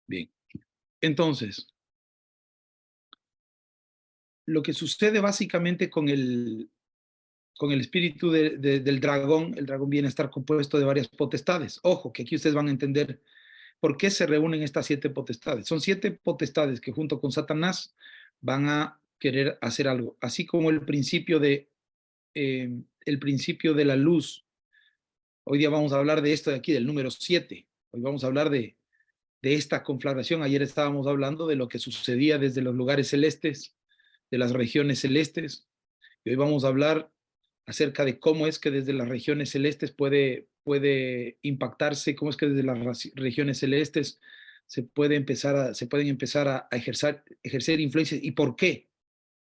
Bien. Entonces, lo que sucede básicamente con el espíritu del dragón, el dragón viene a estar compuesto de varias potestades. Ojo, que aquí ustedes van a entender por qué se reúnen estas siete potestades. Son siete potestades que junto con Satanás van a querer hacer algo, así como el principio de la luz. Hoy día vamos a hablar de esto de aquí, del número 7. Hoy vamos a hablar de esta conflagración. Ayer estábamos hablando de lo que sucedía desde los lugares celestes, de las regiones celestes, y hoy vamos a hablar acerca de cómo es que desde las regiones celestes puede impactarse, cómo es que desde las regiones celestes se pueden empezar a ejercer influencias y por qué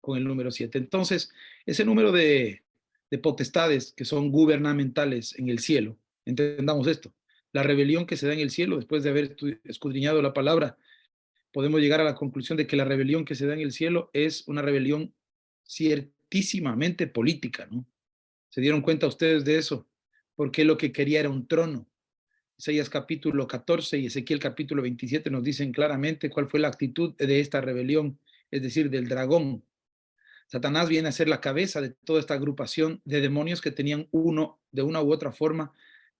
con el número 7. Entonces, ese número de potestades que son gubernamentales en el cielo, entendamos esto, la rebelión que se da en el cielo después de haber escudriñado la palabra, podemos llegar a la conclusión de que la rebelión que se da en el cielo es una rebelión ciertísimamente política, ¿no? ¿Se dieron cuenta ustedes de eso? Porque lo que quería era un trono. Isaías capítulo 14 y Ezequiel capítulo 27 nos dicen claramente cuál fue la actitud de esta rebelión, es decir, del dragón. Satanás viene a ser la cabeza de toda esta agrupación de demonios que tenían de una u otra forma,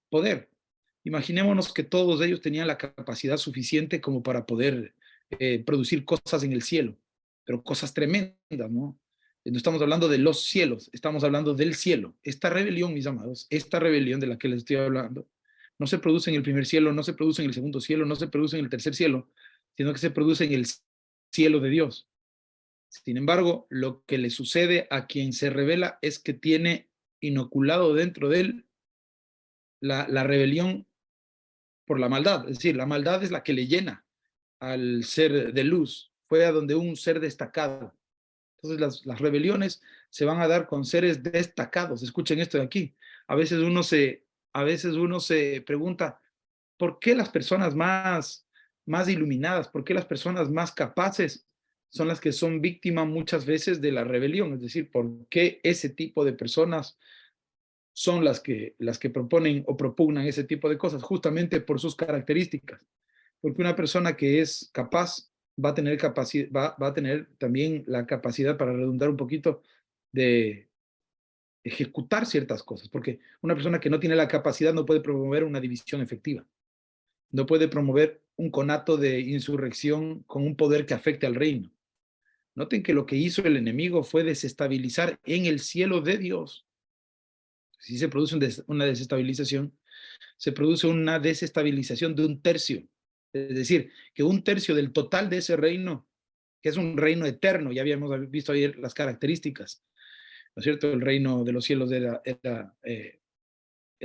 poder. Imaginémonos que todos ellos tenían la capacidad suficiente como para poder producir cosas en el cielo, pero cosas tremendas, ¿no? No estamos hablando de los cielos, estamos hablando del cielo. Esta rebelión, mis amados, esta rebelión de la que les estoy hablando, no se produce en el primer cielo, no se produce en el segundo cielo, no se produce en el tercer cielo, sino que se produce en el cielo de Dios. Sin embargo, lo que le sucede a quien se revela es que tiene inoculado dentro de él la rebelión por la maldad. Es decir, la maldad es la que le llena al ser de luz. Fue a donde un ser destacado. Entonces las rebeliones se van a dar con seres destacados. Escuchen esto de aquí. A veces a veces uno se pregunta, ¿por qué las personas más iluminadas, por qué las personas más capaces son las que son víctimas muchas veces de la rebelión? Es decir, ¿por qué ese tipo de personas son las que proponen o propugnan ese tipo de cosas? Justamente por sus características. Porque una persona que es capaz va a tener va a tener también la capacidad, para redundar un poquito, de ejecutar ciertas cosas, porque una persona que no tiene la capacidad no puede promover una división efectiva, no puede promover un conato de insurrección con un poder que afecte al reino. Noten que lo que hizo el enemigo fue desestabilizar en el cielo de Dios. Si se produce una desestabilización, se produce una desestabilización de un tercio. Es decir, que un tercio del total de ese reino, que es un reino eterno, ya habíamos visto ayer las características, ¿no es cierto? El reino de los cielos el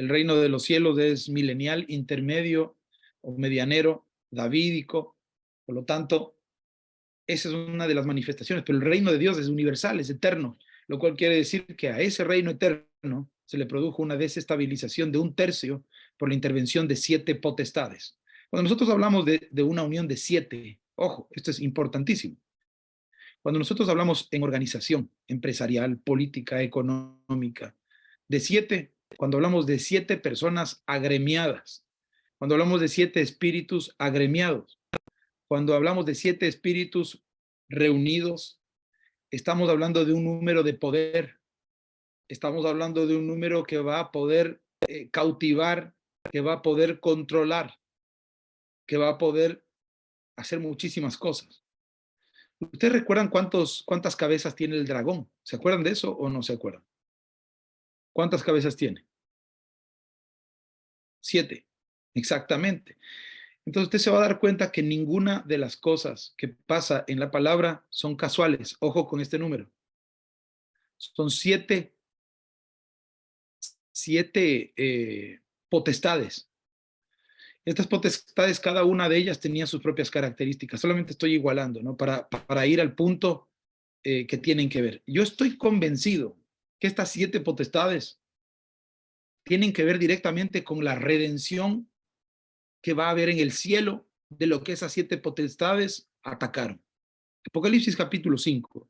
reino de los cielos es milenial, intermedio o medianero, davídico, por lo tanto, esa es una de las manifestaciones, pero el reino de Dios es universal, es eterno, lo cual quiere decir que a ese reino eterno se le produjo una desestabilización de un tercio por la intervención de siete potestades. Cuando nosotros hablamos de una unión de siete, ojo, esto es importantísimo. Cuando nosotros hablamos en organización empresarial, política, económica, de siete, cuando hablamos de siete personas agremiadas, cuando hablamos de siete espíritus agremiados, cuando hablamos de siete espíritus reunidos, estamos hablando de un número de poder, estamos hablando de un número que va a poder cautivar, que va a poder controlar, que va a poder hacer muchísimas cosas. ¿Ustedes recuerdan cuántas cabezas tiene el dragón? ¿Se acuerdan de eso o no se acuerdan? ¿Cuántas cabezas tiene? Siete, exactamente. Entonces usted se va a dar cuenta que ninguna de las cosas que pasa en la palabra son casuales. Ojo con este número. Son siete potestades. Estas potestades, cada una de ellas tenía sus propias características. Solamente estoy igualando, ¿no? Para ir al punto que tienen que ver. Yo estoy convencido que estas siete potestades tienen que ver directamente con la redención que va a haber en el cielo de lo que esas siete potestades atacaron. Apocalipsis capítulo 5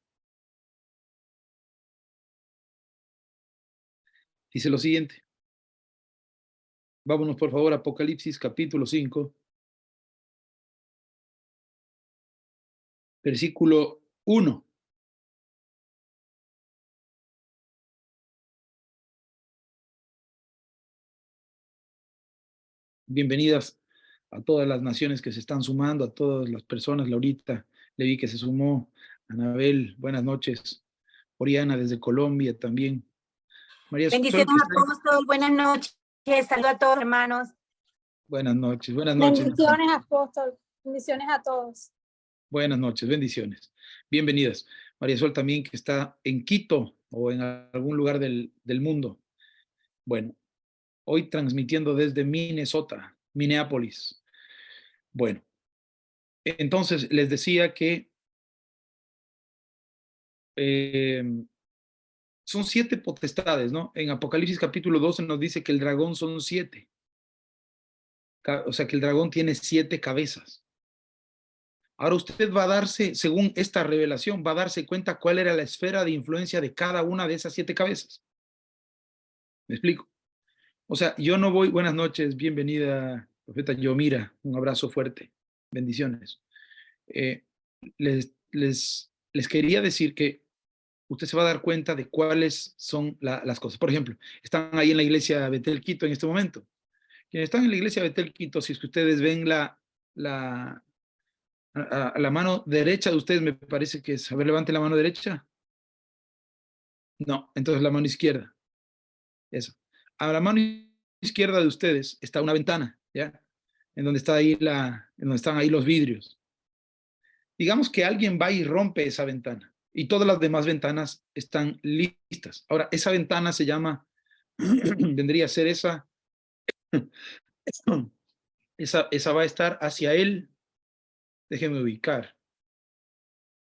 dice lo siguiente. Vámonos por favor a Apocalipsis capítulo 5. versículo 1. Bienvenidas a todas las naciones que se están sumando, a todas las personas. Laurita, le vi que se sumó. Anabel, buenas noches. Oriana desde Colombia también. María Sol, Bendiciones que a está todos, buenas noches. Saludos a todos, hermanos. Buenas noches, buenas noches. Bendiciones, apóstol. Bendiciones a todos. Buenas noches, bendiciones. Bienvenidas. María Sol también, que está en Quito o en algún lugar del mundo. Bueno, hoy transmitiendo desde Minnesota, Minneapolis. Bueno, entonces les decía que son 7 potestades, ¿no? En Apocalipsis capítulo 12 nos dice que el dragón son 7. O sea que el dragón tiene 7 cabezas. Ahora usted va a darse, según esta revelación, va a darse cuenta cuál era la esfera de influencia de cada una de esas 7 cabezas. ¿Me explico? O sea, yo no voy, buenas noches, bienvenida, profeta Yomira, un abrazo fuerte, bendiciones. Les quería decir que usted se va a dar cuenta de cuáles son las cosas. Por ejemplo, están ahí en la iglesia Betel Quito en este momento. Quienes están en la iglesia Betel Quito, si es que ustedes ven a la mano derecha de ustedes, me parece que es, a ver, levante la mano derecha. No, entonces la mano izquierda. Eso. A la mano izquierda de ustedes está una ventana, ¿ya? En donde en donde están ahí los vidrios. Digamos que alguien va y rompe esa ventana y todas las demás ventanas están listas. Ahora, esa ventana se llama, vendría a ser esa va a estar hacia él. Déjenme ubicar.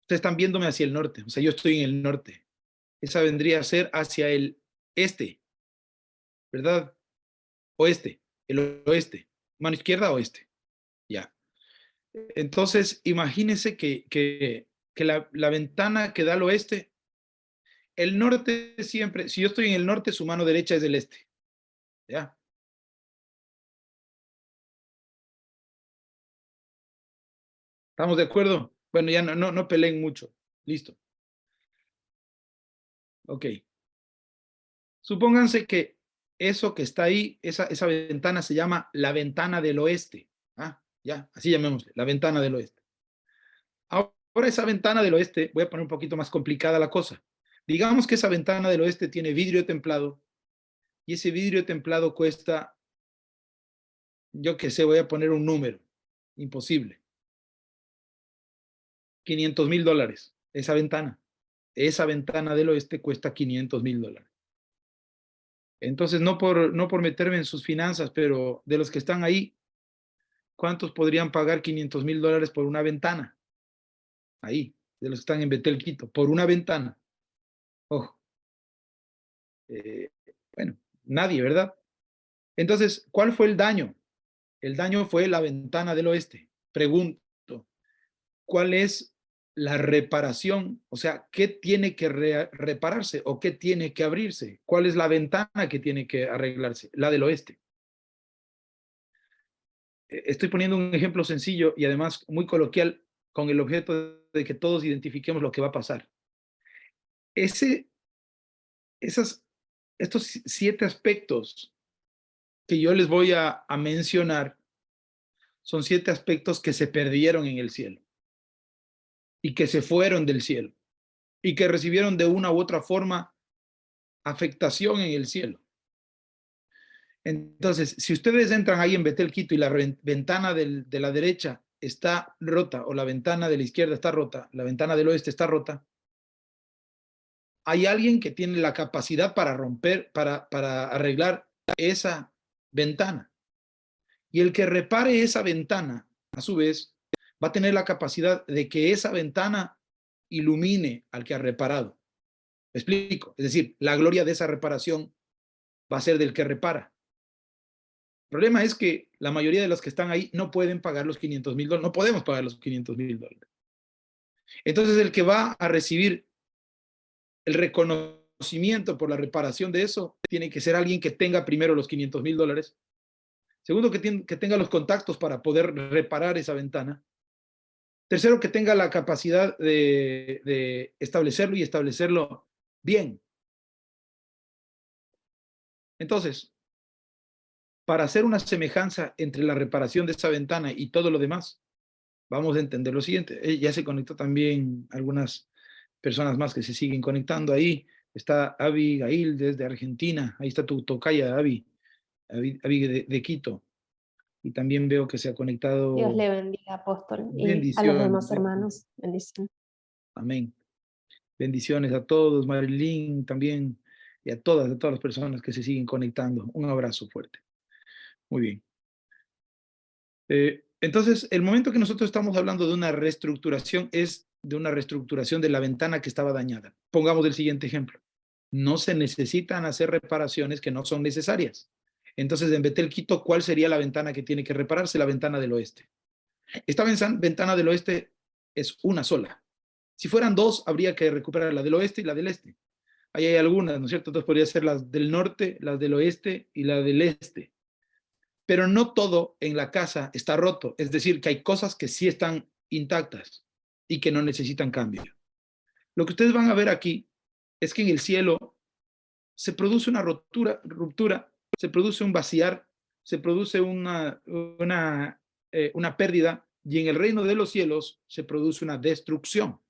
Ustedes están viéndome hacia el norte, o sea, yo estoy en el norte. Esa vendría a ser hacia el este, ¿verdad? Oeste, el oeste. Mano izquierda, oeste. Ya. Entonces, imagínense que la ventana que da al oeste, el norte siempre, si yo estoy en el norte, su mano derecha es del este. ¿Ya? ¿Estamos de acuerdo? Bueno, ya no peleen mucho. Listo. Ok. Supónganse que eso que está ahí, esa ventana se llama la ventana del oeste. Ah, ya, así llamémosle, la ventana del oeste. Ahora esa ventana del oeste, voy a poner un poquito más complicada la cosa. Digamos que esa ventana del oeste tiene vidrio templado y ese vidrio templado cuesta, yo qué sé, voy a poner un número, imposible. $500,000, esa ventana. Esa ventana del oeste cuesta $500,000. Entonces, no por meterme en sus finanzas, pero de los que están ahí, ¿cuántos podrían pagar $500,000 por una ventana? Ahí, de los que están en Betel Quito, por una ventana. Ojo. Bueno, nadie, ¿verdad? Entonces, ¿cuál fue el daño? El daño fue la ventana del oeste. Pregunto, ¿cuál es la reparación? O sea, ¿qué tiene que repararse o qué tiene que abrirse? ¿Cuál es la ventana que tiene que arreglarse? La del oeste. Estoy poniendo un ejemplo sencillo y además muy coloquial con el objeto de que todos identifiquemos lo que va a pasar. Estos 7 aspectos que yo les voy a mencionar son 7 aspectos que se perdieron en el cielo y que se fueron del cielo y que recibieron de una u otra forma afectación en el cielo. Entonces, si ustedes entran ahí en Betel Quito y la ventana de la derecha está rota o la ventana de la izquierda está rota, la ventana del oeste está rota, hay alguien que tiene la capacidad para romper, para arreglar esa ventana. Y el que repare esa ventana, a su vez, va a tener la capacidad de que esa ventana ilumine al que ha reparado. ¿Me explico? Es decir, la gloria de esa reparación va a ser del que repara. El problema es que la mayoría de los que están ahí no pueden pagar los $500,000, no podemos pagar los $500,000. Entonces, el que va a recibir el reconocimiento por la reparación de eso tiene que ser alguien que tenga primero los $500,000. Segundo, que tenga los contactos para poder reparar esa ventana. Tercero, que tenga la capacidad de establecerlo y establecerlo bien. Entonces, para hacer una semejanza entre la reparación de esa ventana y todo lo demás, vamos a entender lo siguiente. Ya se conectó también algunas personas más que se siguen conectando ahí. Está Abigail desde Argentina. Ahí está tu tocaya, Abi de Quito. Y también veo que se ha conectado. Dios le bendiga, apóstol, y a los Bendiciones. demás hermanos. Bendición. Amén. Bendiciones a todos, Marilyn también, y a todas las personas que se siguen conectando. Un abrazo fuerte. Muy bien. Entonces, el momento que nosotros estamos hablando de una reestructuración es de una reestructuración de la ventana que estaba dañada. Pongamos el siguiente ejemplo. No se necesitan hacer reparaciones que no son necesarias. Entonces, en Betel Quito, ¿cuál sería la ventana que tiene que repararse? La ventana del oeste. Esta ventana del oeste es una sola. Si fueran dos, habría que recuperar la del oeste y la del este. Ahí hay algunas, ¿no es cierto? Entonces podría ser las del norte, las del oeste y la del este. Pero no todo en la casa está roto. Es decir, que hay cosas que sí están intactas y que no necesitan cambio. Lo que ustedes van a ver aquí es que en el cielo se produce una ruptura, se produce un vaciar, se produce una pérdida, y en el reino de los cielos se produce una destrucción.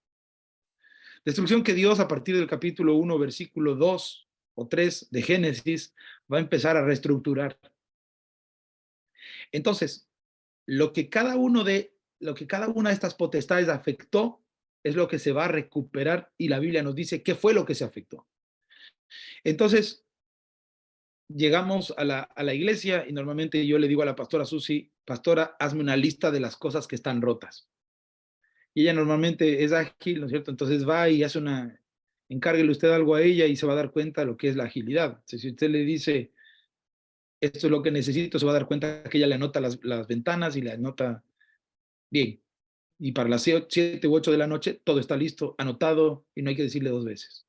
Destrucción que Dios, a partir del capítulo 1, versículo 2 o 3 de Génesis, va a empezar a reestructurar. Entonces, lo que cada una de estas potestades afectó es lo que se va a recuperar, y la Biblia nos dice qué fue lo que se afectó. Entonces, llegamos a la iglesia y normalmente yo le digo a la pastora Susi: pastora, hazme una lista de las cosas que están rotas. Y ella normalmente es ágil, ¿no es cierto? Entonces va y hace encárguele usted algo a ella y se va a dar cuenta de lo que es la agilidad. Entonces, si usted le dice, esto es lo que necesito, se va a dar cuenta que ella le anota las ventanas y le anota bien. Y para las 7 u 8 de la noche, todo está listo, anotado, y no hay que decirle 2 veces.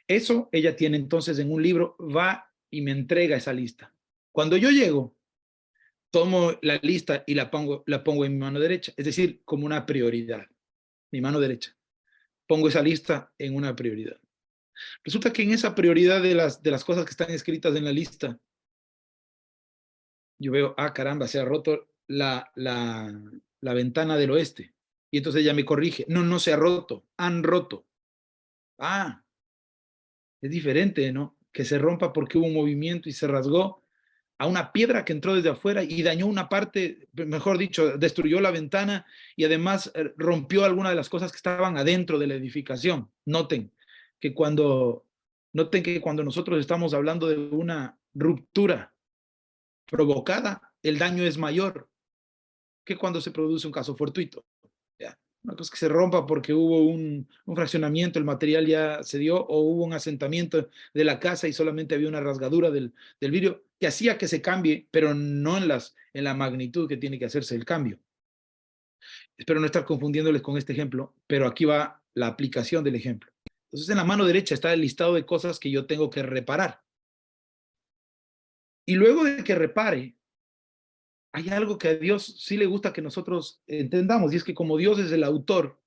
Eso ella tiene entonces en un libro, va y me entrega esa lista. Cuando yo llego, tomo la lista y la pongo en mi mano derecha, es decir, como una prioridad. Mi mano derecha. Pongo esa lista en una prioridad. Resulta que en esa prioridad de las cosas que están escritas en la lista, yo veo, caramba, se ha roto la ventana del oeste. Y entonces ella me corrige. No se ha roto, han roto. Es diferente, ¿no? Que se rompa porque hubo un movimiento y se rasgó a una piedra que entró desde afuera y dañó una parte, mejor dicho, destruyó la ventana y además rompió alguna de las cosas que estaban adentro de la edificación. Noten que cuando nosotros estamos hablando de una ruptura provocada, el daño es mayor que cuando se produce un caso fortuito. ¿Ya? Una cosa que se rompa porque hubo un fraccionamiento, el material ya se dio, o hubo un asentamiento de la casa y solamente había una rasgadura del vidrio que hacía que se cambie, pero no en la magnitud que tiene que hacerse el cambio. Espero no estar confundiéndoles con este ejemplo, pero aquí va la aplicación del ejemplo. Entonces, en la mano derecha está el listado de cosas que yo tengo que reparar. Y luego de que repare, hay algo que a Dios sí le gusta que nosotros entendamos, y es que como Dios es el autor,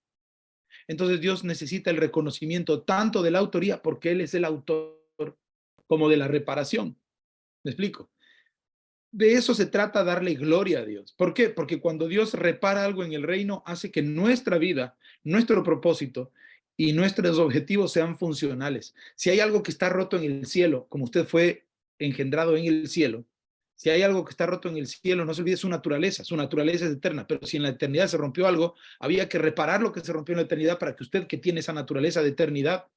entonces Dios necesita el reconocimiento tanto de la autoría, porque Él es el autor, como de la reparación. ¿Me explico? De eso se trata, darle gloria a Dios. ¿Por qué? Porque cuando Dios repara algo en el reino, hace que nuestra vida, nuestro propósito y nuestros objetivos sean funcionales. Si hay algo que está roto en el cielo, como usted fue engendrado en el cielo, si hay algo que está roto en el cielo, no se olvide su naturaleza es eterna, pero si en la eternidad se rompió algo, había que reparar lo que se rompió en la eternidad para que usted, que tiene esa naturaleza de eternidad,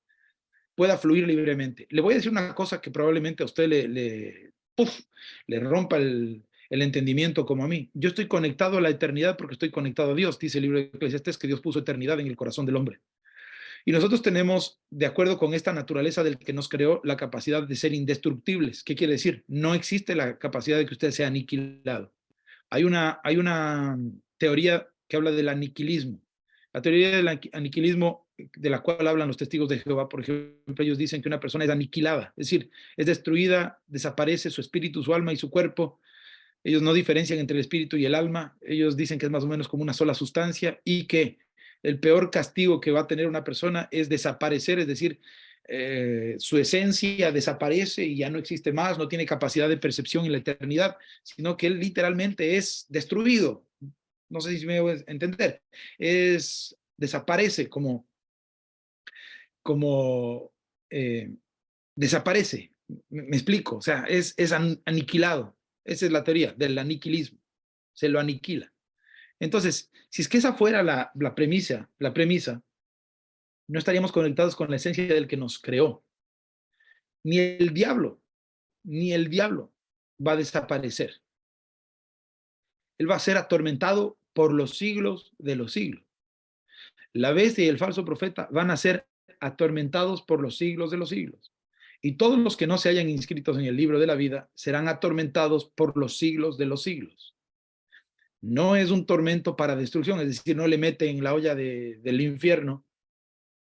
pueda fluir libremente. Le voy a decir una cosa que probablemente a usted le rompa el entendimiento como a mí. Yo estoy conectado a la eternidad porque estoy conectado a Dios. Dice el libro de Eclesiastés que Dios puso eternidad en el corazón del hombre. Y nosotros tenemos, de acuerdo con esta naturaleza del que nos creó, la capacidad de ser indestructibles. ¿Qué quiere decir? No existe la capacidad de que usted sea aniquilado. Hay una teoría que habla del aniquilismo. La teoría del aniquilismo, de la cual hablan los testigos de Jehová, por ejemplo, ellos dicen que una persona es aniquilada, es decir, es destruida, desaparece su espíritu, su alma y su cuerpo, Ellos no diferencian entre el espíritu y el alma. Ellos dicen que es más o menos como una sola sustancia y que el peor castigo que va a tener una persona es desaparecer, es decir, su esencia desaparece y ya no existe más, no tiene capacidad de percepción en la eternidad, sino que él literalmente es destruido. No sé si me voy a entender. Desaparece desaparece. Me explico, o sea, es aniquilado. Esa es la teoría del aniquilismo. Se lo aniquila. Entonces, si es que esa fuera la premisa, no estaríamos conectados con la esencia del que nos creó. Ni el diablo va a desaparecer. Él va a ser atormentado por los siglos de los siglos. La bestia y el falso profeta van a ser atormentados por los siglos de los siglos. Y todos los que no se hayan inscritos en el libro de la vida serán atormentados por los siglos de los siglos. No es un tormento para destrucción, es decir, no le mete en la olla del infierno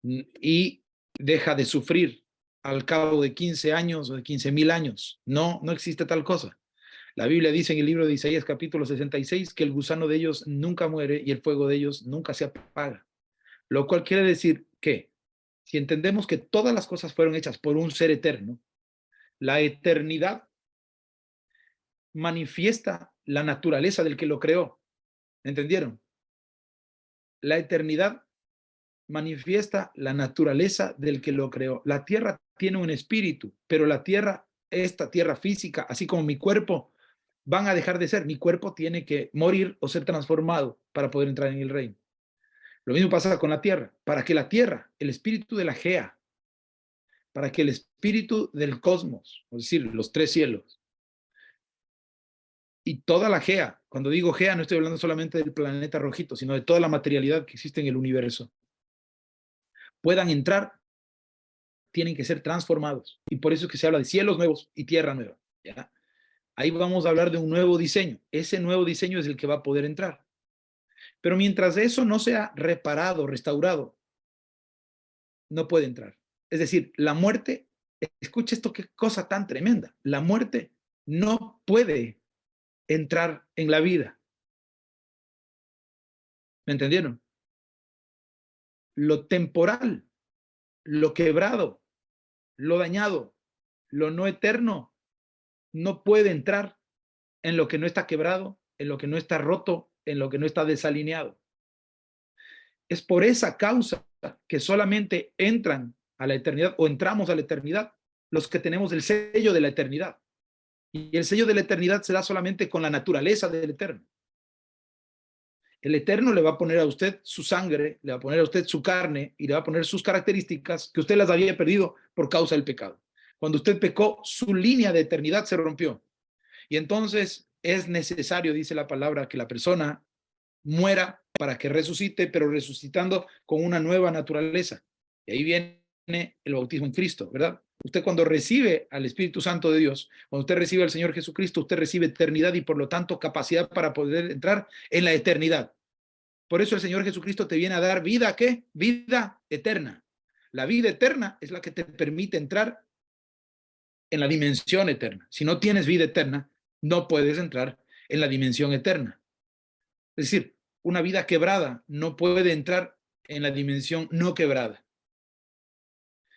y deja de sufrir al cabo de 15 años o de 15,000 años. No, no existe tal cosa. La Biblia dice en el libro de Isaías capítulo 66 que el gusano de ellos nunca muere y el fuego de ellos nunca se apaga. Lo cual quiere decir que si entendemos que todas las cosas fueron hechas por un ser eterno, la eternidad manifiesta la naturaleza del que lo creó. ¿Entendieron? La eternidad manifiesta la naturaleza del que lo creó. La tierra tiene un espíritu, pero la tierra, esta tierra física, así como mi cuerpo, van a dejar de ser. Mi cuerpo tiene que morir o ser transformado para poder entrar en el reino. Lo mismo pasa con la tierra. Para que la tierra, el espíritu de la Gea, para que el espíritu del cosmos, es decir, los 3 cielos, y toda la Gea, cuando digo Gea no estoy hablando solamente del planeta rojito, sino de toda la materialidad que existe en el universo, puedan entrar, tienen que ser transformados. Y por eso es que se habla de cielos nuevos y tierra nueva. ¿Ya? Ahí vamos a hablar de un nuevo diseño. Ese nuevo diseño es el que va a poder entrar. Pero mientras eso no sea reparado, restaurado, no puede entrar. Es decir, la muerte, escucha esto, qué cosa tan tremenda. La muerte no puede entrar en la vida. ¿Me entendieron? Lo temporal, lo quebrado, lo dañado, lo no eterno, no puede entrar en lo que no está quebrado, en lo que no está roto, en lo que no está desalineado. Es por esa causa que solamente entran a la eternidad o entramos a la eternidad los que tenemos el sello de la eternidad. Y el sello de la eternidad se da solamente con la naturaleza del eterno. El eterno le va a poner a usted su sangre, le va a poner a usted su carne y le va a poner sus características que usted las había perdido por causa del pecado. Cuando usted pecó, su línea de eternidad se rompió. Y entonces es necesario, dice la palabra, que la persona muera para que resucite, pero resucitando con una nueva naturaleza. Y ahí viene el bautismo en Cristo, ¿verdad? Usted cuando recibe al Espíritu Santo de Dios, cuando usted recibe al Señor Jesucristo, usted recibe eternidad y por lo tanto capacidad para poder entrar en la eternidad. Por eso el Señor Jesucristo te viene a dar vida, ¿qué? Vida eterna. La vida eterna es la que te permite entrar en la dimensión eterna. Si no tienes vida eterna, no puedes entrar en la dimensión eterna. Es decir, una vida quebrada no puede entrar en la dimensión no quebrada.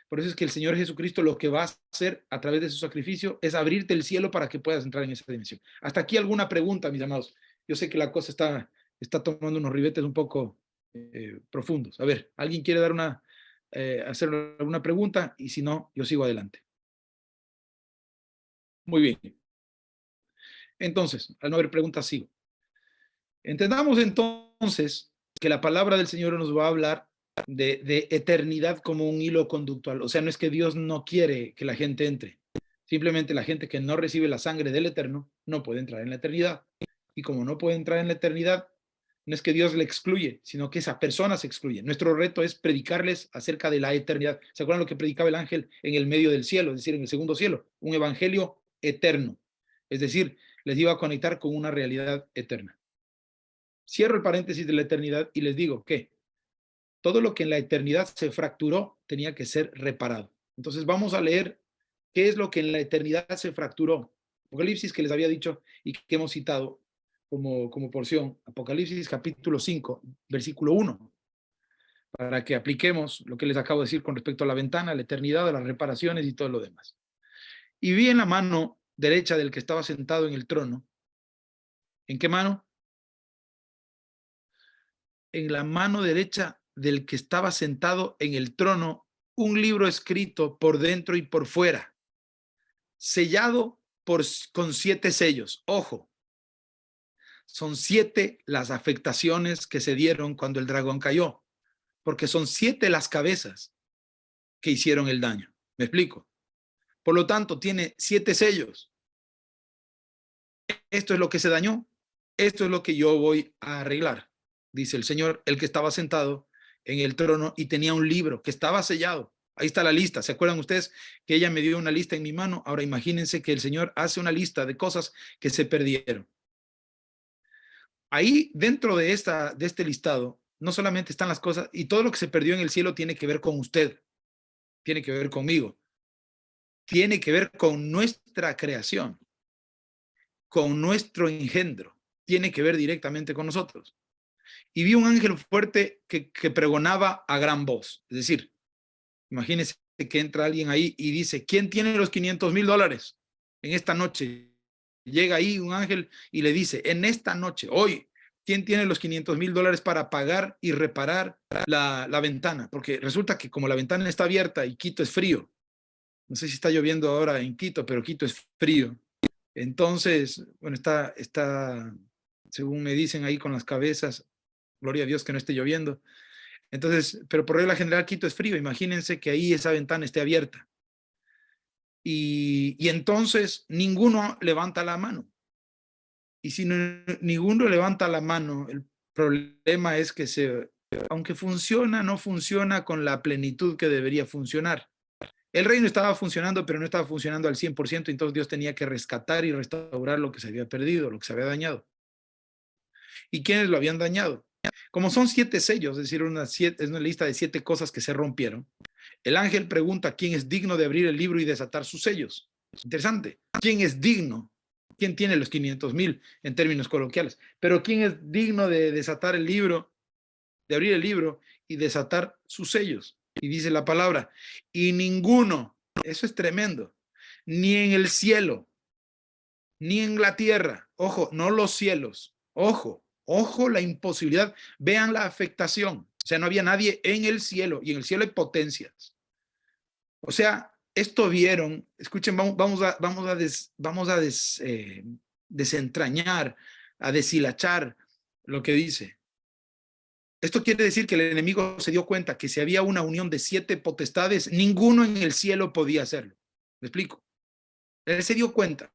Por eso es que el Señor Jesucristo lo que va a hacer a través de su sacrificio es abrirte el cielo para que puedas entrar en esa dimensión. Hasta aquí alguna pregunta, mis amados. Yo sé que la cosa está tomando unos ribetes un poco profundos. A ver, ¿alguien quiere dar hacer alguna pregunta? Y si no, yo sigo adelante. Muy bien. Entonces, al no haber preguntas, sigo. Entendamos entonces que la palabra del Señor nos va a hablar de eternidad como un hilo conductual. O sea, no es que Dios no quiere que la gente entre. Simplemente la gente que no recibe la sangre del Eterno no puede entrar en la eternidad. Y como no puede entrar en la eternidad, no es que Dios le excluye, sino que esa persona se excluye. Nuestro reto es predicarles acerca de la eternidad. ¿Se acuerdan lo que predicaba el ángel en el medio del cielo? Es decir, en el segundo cielo. Un evangelio eterno. Es decir, les iba a conectar con una realidad eterna. Cierro el paréntesis de la eternidad y les digo que todo lo que en la eternidad se fracturó tenía que ser reparado. Entonces vamos a leer qué es lo que en la eternidad se fracturó. Apocalipsis que les había dicho y que hemos citado como porción, Apocalipsis capítulo 5, versículo 1, para que apliquemos lo que les acabo de decir con respecto a la ventana, la eternidad, a las reparaciones y todo lo demás. Y vi en la mano derecha del que estaba sentado en el trono. ¿En qué mano? En la mano derecha del que estaba sentado en el trono, un libro escrito por dentro y por fuera, sellado con 7 sellos. Ojo, son 7 las afectaciones que se dieron cuando el dragón cayó, porque son 7 las cabezas que hicieron el daño. ¿Me explico? Por lo tanto, tiene 7 sellos. Esto es lo que se dañó. Esto es lo que yo voy a arreglar, dice el Señor, el que estaba sentado en el trono y tenía un libro que estaba sellado. Ahí está la lista. ¿Se acuerdan ustedes que ella me dio una lista en mi mano? Ahora imagínense que el Señor hace una lista de cosas que se perdieron. Ahí dentro de este listado, no solamente están las cosas, y todo lo que se perdió en el cielo tiene que ver con usted, tiene que ver conmigo, tiene que ver con nuestra creación, con nuestro engendro, tiene que ver directamente con nosotros. Y vi un ángel fuerte que pregonaba a gran voz. Es decir, imagínense que entra alguien ahí y dice, ¿quién tiene los $500,000 en esta noche? Llega ahí un ángel y le dice, en esta noche, hoy, ¿quién tiene los $500,000 para pagar y reparar la ventana? Porque resulta que como la ventana está abierta y Quito es frío, no sé si está lloviendo ahora en Quito, pero Quito es frío. Entonces, bueno, está, según me dicen ahí con las cabezas, gloria a Dios que no esté lloviendo. Entonces, pero por regla general Quito es frío. Imagínense que ahí esa ventana esté abierta. Y entonces ninguno levanta la mano. Y si ninguno levanta la mano, el problema es que aunque funciona, no funciona con la plenitud que debería funcionar. El reino estaba funcionando, pero no estaba funcionando al 100%, entonces Dios tenía que rescatar y restaurar lo que se había perdido, lo que se había dañado. ¿Y quiénes lo habían dañado? Como son 7 sellos, es decir, es una lista de 7 cosas que se rompieron, el ángel pregunta quién es digno de abrir el libro y desatar sus sellos. Interesante. ¿Quién es digno? ¿Quién tiene los 500,000 en términos coloquiales? Pero ¿quién es digno de desatar el libro, de abrir el libro y desatar sus sellos? Y dice la palabra, y ninguno, eso es tremendo, ni en el cielo, ni en la tierra, ojo, no los cielos, ojo la imposibilidad, vean la afectación, o sea, no había nadie en el cielo, y en el cielo hay potencias. O sea, esto vieron, escuchen, vamos a desentrañar, a deshilachar lo que dice. Esto quiere decir que el enemigo se dio cuenta que si había una unión de 7 potestades, ninguno en el cielo podía hacerlo. ¿Me explico? Él se dio cuenta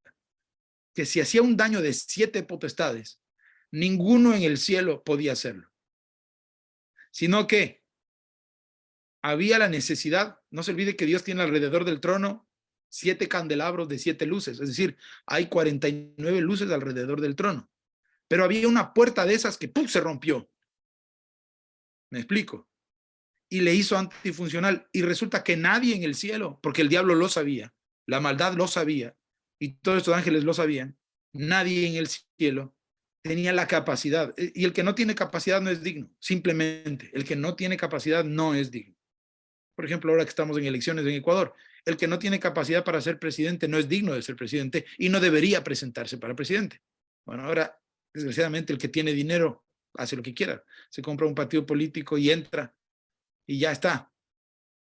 que si hacía un daño de 7 potestades, ninguno en el cielo podía hacerlo. Sino que había la necesidad, no se olvide que Dios tiene alrededor del trono 7 candelabros de 7 luces, es decir, hay 49 luces alrededor del trono. Pero había una puerta de esas que ¡pum!, se rompió. ¿Me explico? Y le hizo antifuncional. Y resulta que nadie en el cielo, porque el diablo lo sabía, la maldad lo sabía, y todos estos ángeles lo sabían, nadie en el cielo tenía la capacidad. Y el que no tiene capacidad no es digno. Simplemente, el que no tiene capacidad no es digno. Por ejemplo, ahora que estamos en elecciones en Ecuador, el que no tiene capacidad para ser presidente no es digno de ser presidente y no debería presentarse para presidente. Bueno, ahora, desgraciadamente, el que tiene dinero hace lo que quiera. Se compra un partido político y entra y ya está.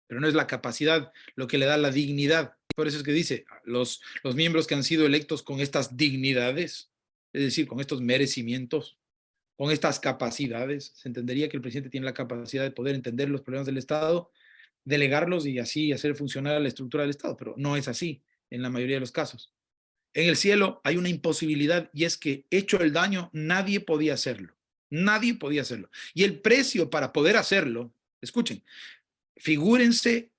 Pero no es la capacidad lo que le da la dignidad. Por eso es que dice, los miembros que han sido electos con estas dignidades, es decir, con estos merecimientos, con estas capacidades, se entendería que el presidente tiene la capacidad de poder entender los problemas del Estado, delegarlos y así hacer funcionar la estructura del Estado, pero no es así en la mayoría de los casos. En el cielo hay una imposibilidad y es que hecho el daño, nadie podía hacerlo. Nadie podía hacerlo. Y el precio para poder hacerlo, escuchen, figúrense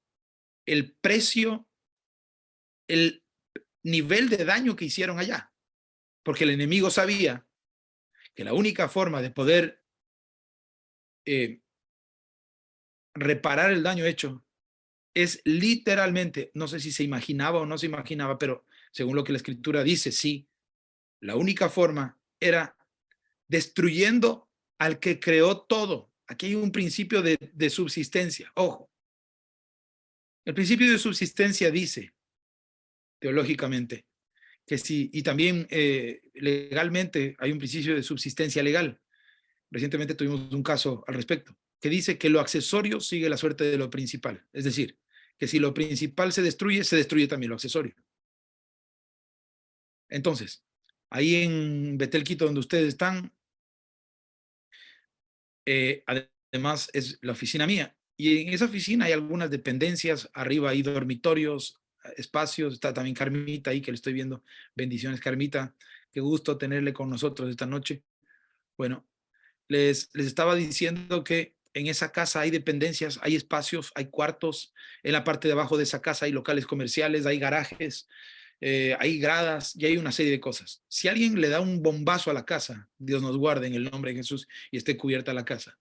el precio, el nivel de daño que hicieron allá, porque el enemigo sabía que la única forma de poder reparar el daño hecho es literalmente, no sé si se imaginaba o no se imaginaba, pero según lo que la Escritura dice, sí, la única forma era destruyendo al que creó todo. Aquí hay un principio de subsistencia. Ojo, el principio de subsistencia dice, teológicamente, que sí, y también legalmente hay un principio de subsistencia legal. Recientemente tuvimos un caso al respecto, que dice que lo accesorio sigue la suerte de lo principal. Es decir, que si lo principal se destruye también lo accesorio. Entonces, ahí en Betel, Quito, donde ustedes están, además es la oficina mía. Y en esa oficina hay algunas dependencias, arriba hay dormitorios, espacios, está también Carmita ahí que le estoy viendo. Bendiciones, Carmita. Qué gusto tenerle con nosotros esta noche. Bueno, les estaba diciendo que en esa casa hay dependencias, hay espacios, hay cuartos. En la parte de abajo de esa casa hay locales comerciales, hay garajes, hay gradas y hay una serie de cosas. Si alguien le da un bombazo a la casa, Dios nos guarde en el nombre de Jesús y esté cubierta la casa.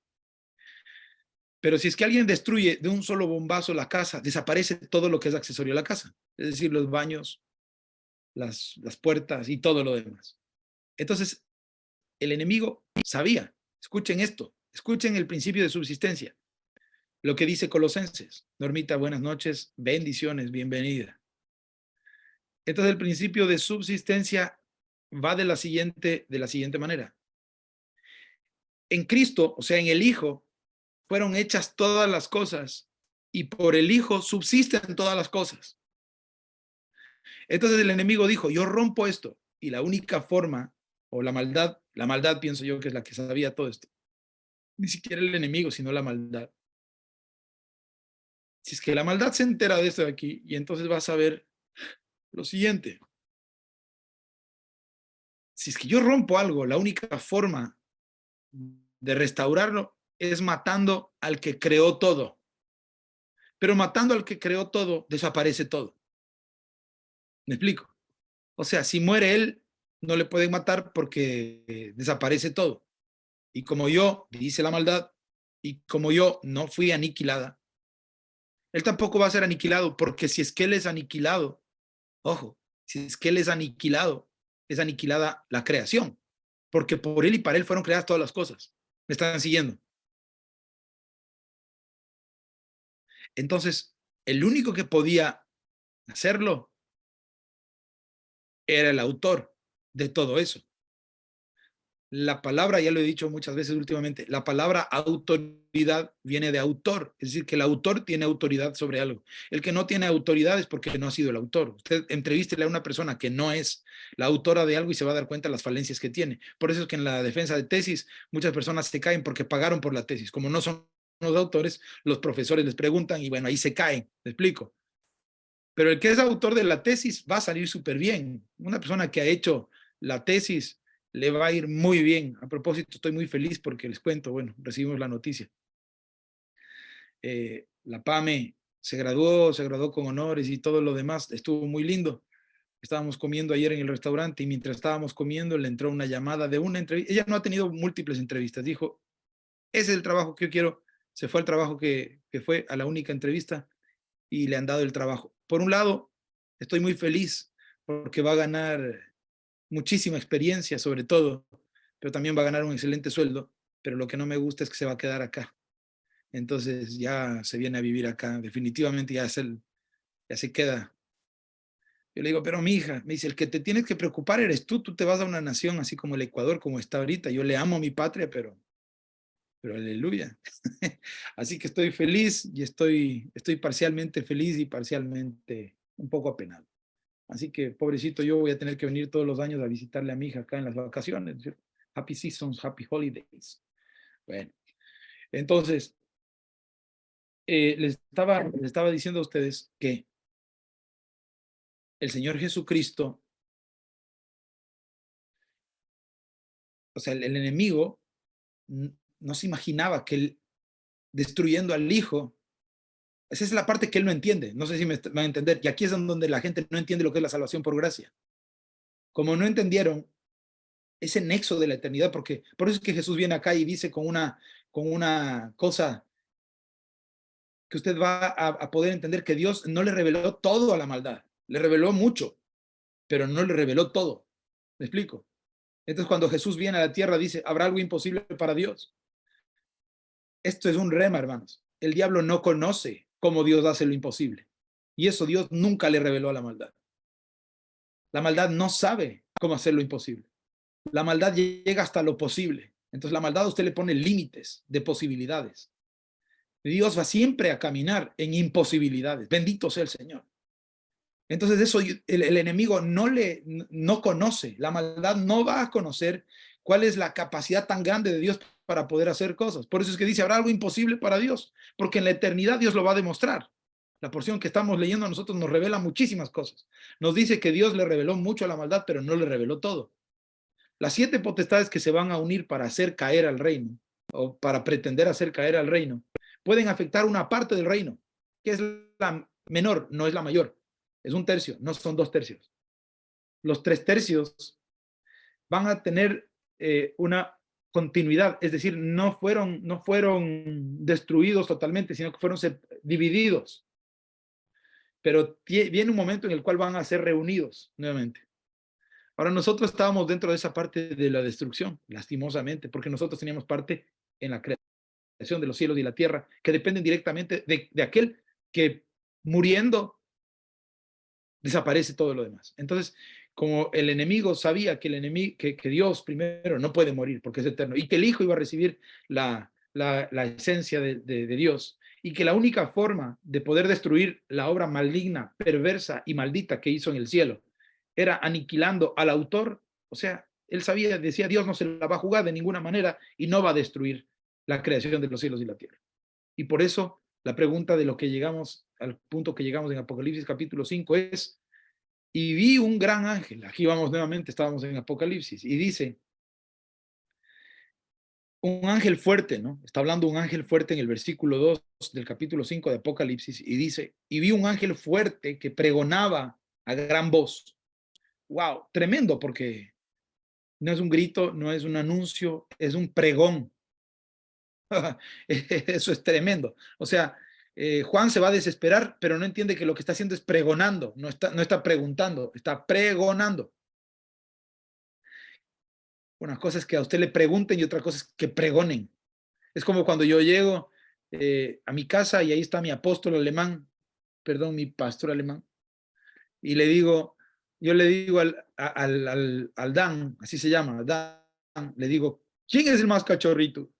Pero si es que alguien destruye de un solo bombazo la casa, desaparece todo lo que es accesorio a la casa. Es decir, los baños, las puertas y todo lo demás. Entonces, el enemigo sabía, escuchen esto, escuchen el principio de subsistencia, lo que dice Colosenses. Normita, buenas noches, bendiciones, bienvenida. Entonces, el principio de subsistencia va de la siguiente manera. En Cristo, o sea, en el Hijo, fueron hechas todas las cosas y por el Hijo subsisten todas las cosas. Entonces el enemigo dijo, yo rompo esto, y la única forma, o la maldad pienso yo que es la que sabía todo esto, ni siquiera el enemigo, sino la maldad. Si es que la maldad se entera de esto de aquí, y entonces vas a ver lo siguiente. Si es que yo rompo algo, la única forma de restaurarlo es matando al que creó todo. Pero matando al que creó todo, desaparece todo. ¿Me explico? O sea, si muere él, no le pueden matar porque desaparece todo. Y como yo, dice la maldad, y como yo no fui aniquilada, él tampoco va a ser aniquilado, porque si es que él es aniquilado, ojo, si es que él es aniquilada la creación, porque por él y para él fueron creadas todas las cosas. ¿Me están siguiendo? Entonces, el único que podía hacerlo era el autor de todo eso. La palabra, ya lo he dicho muchas veces últimamente, la palabra autoridad viene de autor, es decir, que el autor tiene autoridad sobre algo. El que no tiene autoridad es porque no ha sido el autor. Usted entrevístele a una persona que no es la autora de algo y se va a dar cuenta de las falencias que tiene. Por eso es que en la defensa de tesis muchas personas se caen porque pagaron por la tesis. Como no son los autores, los profesores les preguntan y bueno, ahí se caen, ¿me explico? Pero el que es autor de la tesis va a salir súper bien. Una persona que ha hecho la tesis le va a ir muy bien. A propósito, estoy muy feliz porque les cuento, bueno, recibimos la noticia. La PAME se graduó con honores y todo lo demás. Estuvo muy lindo. Estábamos comiendo ayer en el restaurante y mientras estábamos comiendo le entró una llamada de una entrevista. Ella no ha tenido múltiples entrevistas. Dijo, ese es el trabajo que yo quiero. Se fue al trabajo que fue a la única entrevista y le han dado el trabajo. Por un lado, estoy muy feliz porque va a ganar muchísima experiencia sobre todo, pero también va a ganar un excelente sueldo, pero lo que no me gusta es que se va a quedar acá. Entonces ya se viene a vivir acá, definitivamente ya se queda. Yo le digo, pero mi hija, me dice, el que te tienes que preocupar eres tú te vas a una nación así como el Ecuador, como está ahorita. Yo le amo a mi patria, pero aleluya. Así que estoy feliz y estoy parcialmente feliz y parcialmente un poco apenado. Así que, pobrecito, yo voy a tener que venir todos los años a visitarle a mi hija acá en las vacaciones. Happy seasons, happy holidays. Bueno, entonces, les estaba diciendo a ustedes que el Señor Jesucristo, o sea, el enemigo no se imaginaba que él, destruyendo al Hijo, esa es la parte que él no entiende. No sé si me van a entender. Y aquí es donde la gente no entiende lo que es la salvación por gracia. Como no entendieron ese nexo de la eternidad, porque por eso es que Jesús viene acá y dice con una cosa que usted va a poder entender, que Dios no le reveló todo a la maldad, le reveló mucho. pero no le reveló todo. ¿Me explico? Entonces, cuando Jesús viene a la tierra, dice, ¿habrá algo imposible para Dios? Esto es un rema, hermanos. El diablo no conoce cómo Dios hace lo imposible. Y eso Dios nunca le reveló a la maldad. La maldad no sabe cómo hacer lo imposible. La maldad llega hasta lo posible. Entonces, la maldad a usted le pone límites de posibilidades. Dios va siempre a caminar en imposibilidades. Bendito sea el Señor. Entonces eso el enemigo no conoce, la maldad no va a conocer cuál es la capacidad tan grande de Dios para poder hacer cosas. Por eso es que dice, ¿habrá algo imposible para Dios? Porque en la eternidad Dios lo va a demostrar. La porción que estamos leyendo a nosotros nos revela muchísimas cosas. Nos dice que Dios le reveló mucho a la maldad, pero no le reveló todo. Las 7 potestades que se van a unir para hacer caer al reino, o para pretender hacer caer al reino, pueden afectar una parte del reino, que es la menor, no es la mayor. Es 1/3, no son 2/3. Los 3/3 van a tener una continuidad, es decir, no fueron destruidos totalmente, sino que fueron divididos. Pero viene un momento en el cual van a ser reunidos nuevamente. Ahora, nosotros estábamos dentro de esa parte de la destrucción, lastimosamente, porque nosotros teníamos parte en la creación de los cielos y la tierra, que dependen directamente de aquel que muriendo desaparece todo lo demás. Entonces, como el enemigo sabía que que Dios primero no puede morir porque es eterno, y que el Hijo iba a recibir la esencia de Dios, y que la única forma de poder destruir la obra maligna, perversa y maldita que hizo en el cielo era aniquilando al autor. O sea, él sabía, decía, Dios no se la va a jugar de ninguna manera y no va a destruir la creación de los cielos y la tierra. Y por eso la pregunta de lo que llegamos, al punto que llegamos en Apocalipsis capítulo 5 es, y vi un gran ángel, aquí vamos nuevamente, estábamos en Apocalipsis, y dice, un ángel fuerte, ¿no? Está hablando un ángel fuerte en el versículo 2 del capítulo 5 de Apocalipsis, y dice, y vi un ángel fuerte que pregonaba a gran voz. ¡Wow! Tremendo, porque no es un grito, no es un anuncio, es un pregón. Eso es tremendo. O sea, Juan se va a desesperar, pero no entiende que lo que está haciendo es pregonando, no está preguntando, está pregonando. Una cosa es que a usted le pregunten y otra cosa es que pregonen. Es como cuando yo llego a mi casa y ahí está mi apóstol alemán, perdón, mi pastor alemán, y le digo, yo le digo al Dan, así se llama, Dan, le digo, ¿quién es el más cachorrito?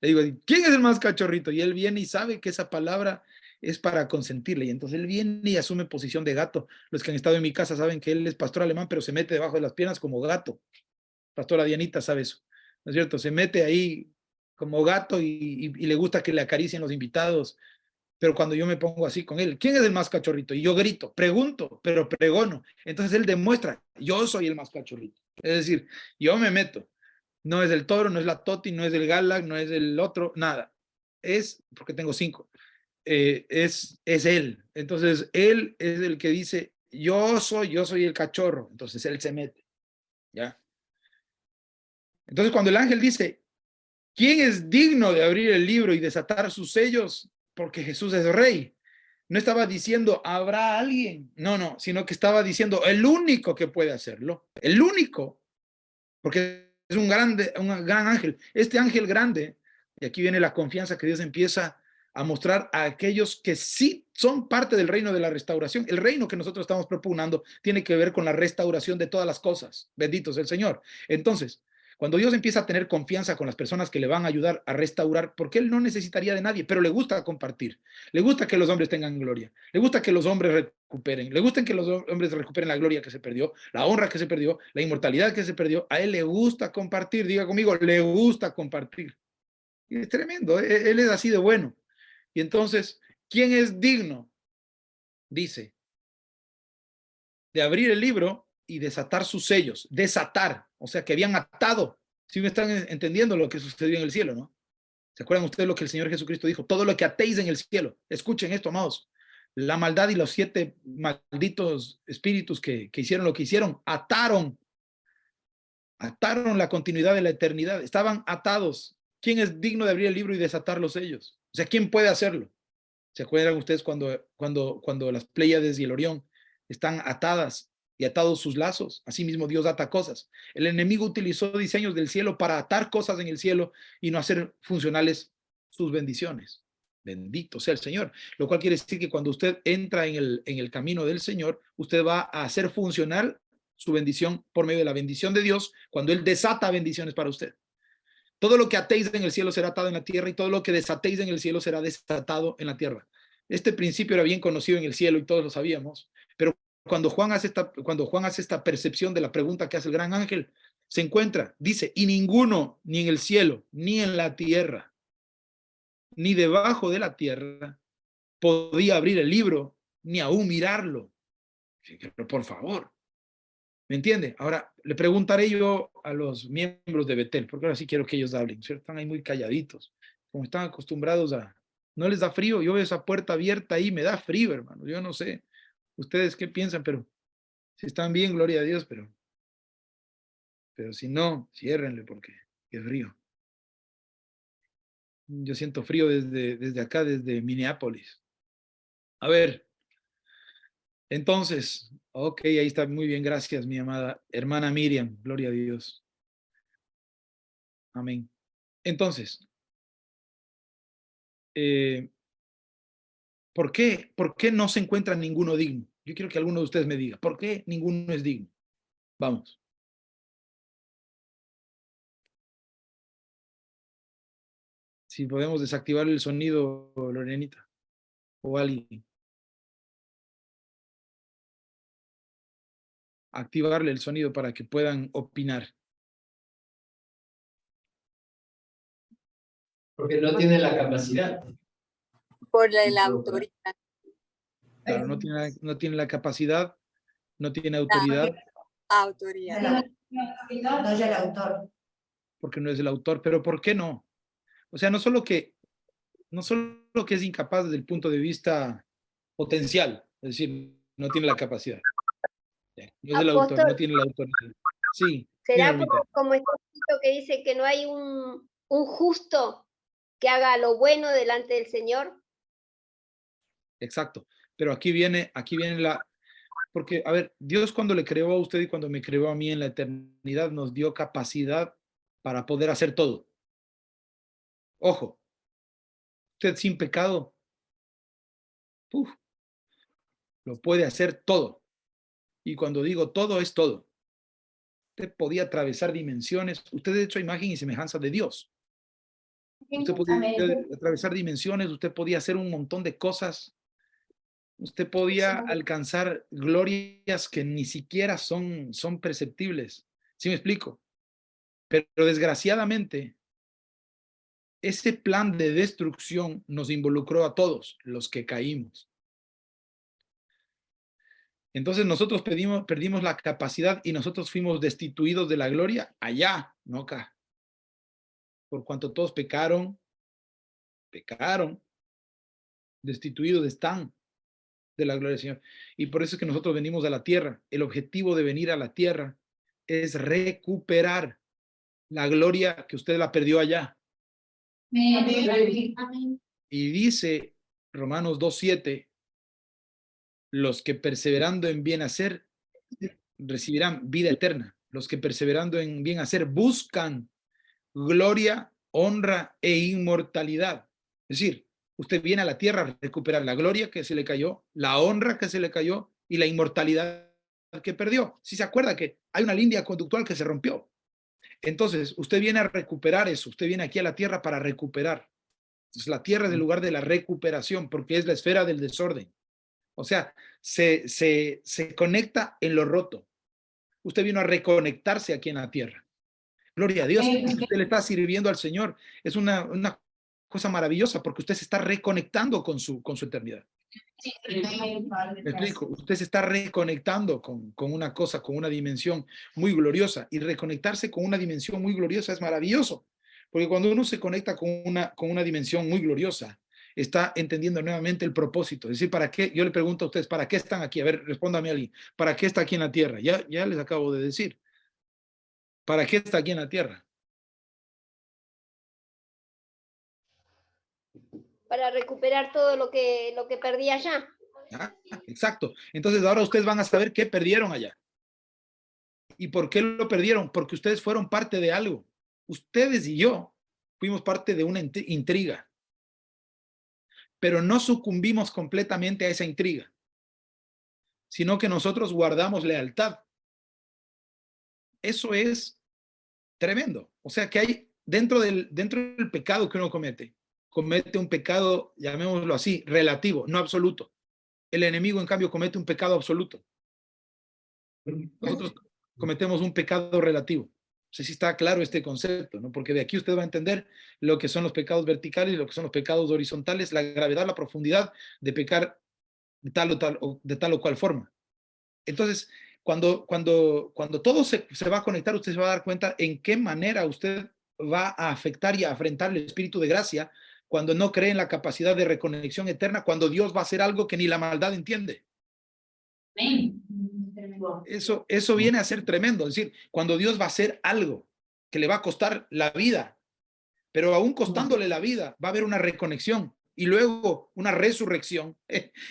Le digo, ¿quién es el más cachorrito? Y él viene y sabe que esa palabra es para consentirle. Y entonces él viene y asume posición de gato. Los que han estado en mi casa saben que él es pastor alemán, pero se mete debajo de las piernas como gato. Pastora Dianita sabe eso, ¿no es cierto? Se mete ahí como gato y le gusta que le acaricien los invitados. Pero cuando yo me pongo así con él, ¿quién es el más cachorrito? Y yo grito, pregunto, pero pregono. Entonces él demuestra, yo soy el más cachorrito. Es decir, yo me meto. No es el Toro, no es la Toti, no es el Galac, no es el otro, nada. Es, porque tengo 5, es él. Entonces, él es el que dice, yo soy el cachorro. Entonces, él se mete, ¿ya? Entonces, cuando el ángel dice, ¿quién es digno de abrir el libro y desatar sus sellos? Porque Jesús es rey. No estaba diciendo, ¿habrá alguien? No, sino que estaba diciendo, el único que puede hacerlo, el único, porque es un gran ángel. Este ángel grande, y aquí viene la confianza que Dios empieza a mostrar a aquellos que sí son parte del reino de la restauración. El reino que nosotros estamos propugnando tiene que ver con la restauración de todas las cosas. Bendito sea el Señor. Entonces, cuando Dios empieza a tener confianza con las personas que le van a ayudar a restaurar, porque Él no necesitaría de nadie, pero le gusta compartir, le gusta que los hombres tengan gloria, le gusta que los hombres recuperen, le gusta que los hombres recuperen la gloria que se perdió, la honra que se perdió, la inmortalidad que se perdió. A Él le gusta compartir, diga conmigo, le gusta compartir. Y es tremendo, Él es así de bueno. Y entonces, ¿quién es digno? Dice, de abrir el libro y desatar sus sellos, desatar, o sea, que habían atado. Si me están entendiendo lo que sucedió en el cielo, ¿no? ¿Se acuerdan ustedes lo que el Señor Jesucristo dijo? Todo lo que atéis en el cielo, escuchen esto, amados, la maldad y los 7 malditos espíritus que hicieron lo que hicieron, ataron la continuidad de la eternidad, estaban atados. ¿Quién es digno de abrir el libro y desatar los sellos? O sea, ¿quién puede hacerlo? ¿Se acuerdan ustedes cuando las Pléyades y el Orión están atadas y atados sus lazos. Asimismo, Dios ata cosas. El enemigo utilizó diseños del cielo para atar cosas en el cielo y no hacer funcionales sus bendiciones. Bendito sea el Señor. Lo cual quiere decir que cuando usted entra en el camino del Señor, usted va a hacer funcional su bendición por medio de la bendición de Dios cuando Él desata bendiciones para usted. Todo lo que atéis en el cielo será atado en la tierra y todo lo que desatéis en el cielo será desatado en la tierra. Este principio era bien conocido en el cielo y todos lo sabíamos, pero cuando Juan hace esta percepción de la pregunta que hace el gran ángel, se encuentra, dice, y ninguno, ni en el cielo, ni en la tierra, ni debajo de la tierra, podía abrir el libro, ni aún mirarlo. Pero por favor, ¿me entiende? Ahora, le preguntaré yo a los miembros de Betel, porque ahora sí quiero que ellos hablen, ¿cierto? Están ahí muy calladitos, como están acostumbrados a... ¿No les da frío? Yo veo esa puerta abierta ahí, me da frío, hermano. Yo no sé ustedes qué piensan, pero si están bien, gloria a Dios, pero si no, ciérrenle porque es frío. Yo siento frío desde acá, desde Minneapolis. A ver, entonces, ok, ahí está, muy bien, gracias, mi amada hermana Miriam, gloria a Dios. Amén. Entonces, ¿por qué no se encuentra ninguno digno? Yo quiero que alguno de ustedes me diga, ¿por qué ninguno es digno? Vamos. Si podemos desactivar el sonido, Lorenita, o alguien. Activarle el sonido para que puedan opinar. Porque no tiene la capacidad. Por la autoridad. Claro, no tiene la capacidad, no tiene autoridad. Autoridad. No es el autor. Porque no es el autor, pero ¿por qué no? O sea, no solo que es incapaz desde el punto de vista potencial, es decir, no tiene la capacidad. No es el autor, no tiene la autoridad. Sí. ¿Será como este escrito que dice que no hay un justo que haga lo bueno delante del Señor? Exacto. Pero aquí viene porque, a ver, Dios cuando le creó a usted y cuando me creó a mí en la eternidad nos dio capacidad para poder hacer todo. Ojo, usted sin pecado, lo puede hacer todo. Y cuando digo todo, es todo. Usted podía atravesar dimensiones. Usted de hecho imagen y semejanza de Dios. Usted podía atravesar dimensiones, usted podía hacer un montón de cosas. Usted podía alcanzar glorias que ni siquiera son perceptibles. ¿Sí me explico? Pero desgraciadamente, ese plan de destrucción nos involucró a todos los que caímos. Entonces nosotros perdimos la capacidad y nosotros fuimos destituidos de la gloria allá, no acá. Por cuanto todos pecaron, destituidos están de la gloria del Señor. Y por eso es que nosotros venimos a la tierra. El objetivo de venir a la tierra es recuperar la gloria que usted la perdió allá. Amén. Y dice Romanos 2:7, los que perseverando en bien hacer recibirán vida eterna. Los que perseverando en bien hacer buscan gloria, honra e inmortalidad. Es decir, usted viene a la tierra a recuperar la gloria que se le cayó, la honra que se le cayó y la inmortalidad que perdió. Si se acuerda que hay una línea conductual que se rompió. Entonces, usted viene a recuperar eso. Usted viene aquí a la tierra para recuperar. Entonces, la tierra es el lugar de la recuperación porque es la esfera del desorden. O sea, se conecta en lo roto. Usted vino a reconectarse aquí en la tierra. Gloria a Dios. Usted le está sirviendo al Señor. Es una cosa maravillosa porque usted se está reconectando con su eternidad. Me explico. Usted se está reconectando con una cosa, con una dimensión muy gloriosa. Y reconectarse con una dimensión muy gloriosa es maravilloso. Porque cuando uno se conecta con una dimensión muy gloriosa, está entendiendo nuevamente el propósito. Es decir, ¿para qué? Yo le pregunto a ustedes, ¿para qué están aquí? A ver, respóndame alguien. ¿Para qué está aquí en la tierra? Ya les acabo de decir. ¿Para qué está aquí en la tierra? Para recuperar todo lo que perdí allá. Exacto. Entonces ahora ustedes van a saber qué perdieron allá. ¿Y por qué lo perdieron? Porque ustedes fueron parte de algo. Ustedes y yo fuimos parte de una intriga. Pero no sucumbimos completamente a esa intriga, sino que nosotros guardamos lealtad. Eso es tremendo. O sea que hay dentro del pecado que uno comete un pecado, llamémoslo así, relativo, no absoluto. El enemigo, en cambio, comete un pecado absoluto. Nosotros cometemos un pecado relativo. No sé si está claro este concepto, ¿no? Porque de aquí usted va a entender lo que son los pecados verticales y lo que son los pecados horizontales, la gravedad, la profundidad de pecar de tal o cual forma. Entonces, cuando todo se va a conectar, usted se va a dar cuenta en qué manera usted va a afectar y a enfrentar el espíritu de gracia cuando no cree en la capacidad de reconexión eterna, cuando Dios va a hacer algo que ni la maldad entiende. Eso viene a ser tremendo. Es decir, cuando Dios va a hacer algo que le va a costar la vida, pero aún costándole la vida, va a haber una reconexión y luego una resurrección.